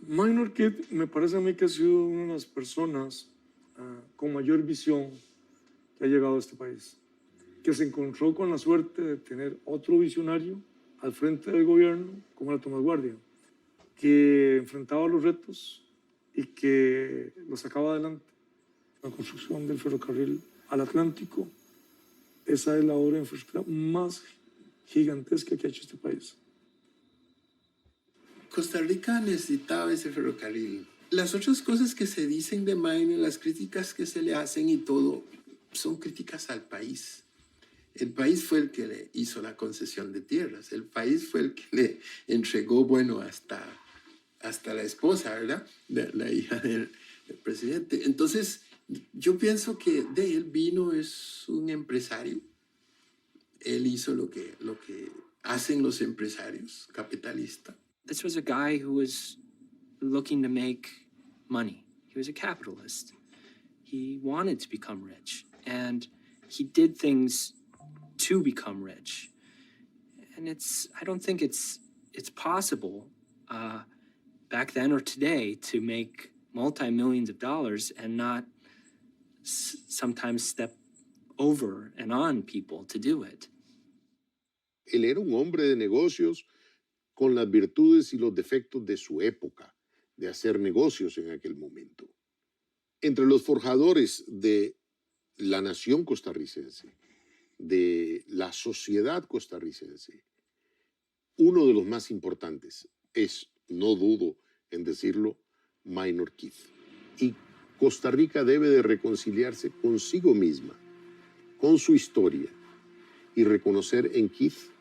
Minor Keith me parece a mí que ha sido una de las personas con mayor visión que ha llegado a este país, que se encontró con la suerte de tener otro visionario al frente del gobierno, como era Tomás Guardia, que enfrentaba los retos y que los sacaba adelante. La construcción del ferrocarril al Atlántico, esa es la obra de infraestructura más gigantesca que ha hecho este país. Costa Rica necesitaba ese ferrocarril. Las otras cosas que se dicen de Minor, las críticas que se le hacen y todo, son críticas al país. El país fue el que le hizo la concesión de tierras. El país fue el que le entregó, bueno, hasta la esposa, ¿verdad? La hija del presidente. Entonces, yo pienso que de él vino, es un empresario. Él hizo lo que hacen los empresarios capitalistas. This was a guy who was looking to make money. He was a capitalist. He wanted to become rich, and he did things to become rich. And I don't think it's possible back then or today to make multi-millions of dollars and not sometimes step over and on people to do it. Él era un hombre de negocios con las virtudes y los defectos de su época, de hacer negocios en aquel momento. Entre los forjadores de la nación costarricense, de la sociedad costarricense, uno de los más importantes es, no dudo en decirlo, Minor Keith. Y Costa Rica debe de reconciliarse consigo misma, con su historia, y reconocer en Keith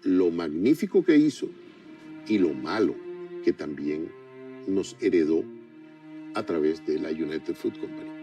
lo magnífico que hizo y lo malo que también nos heredó a través de la United Fruit Company.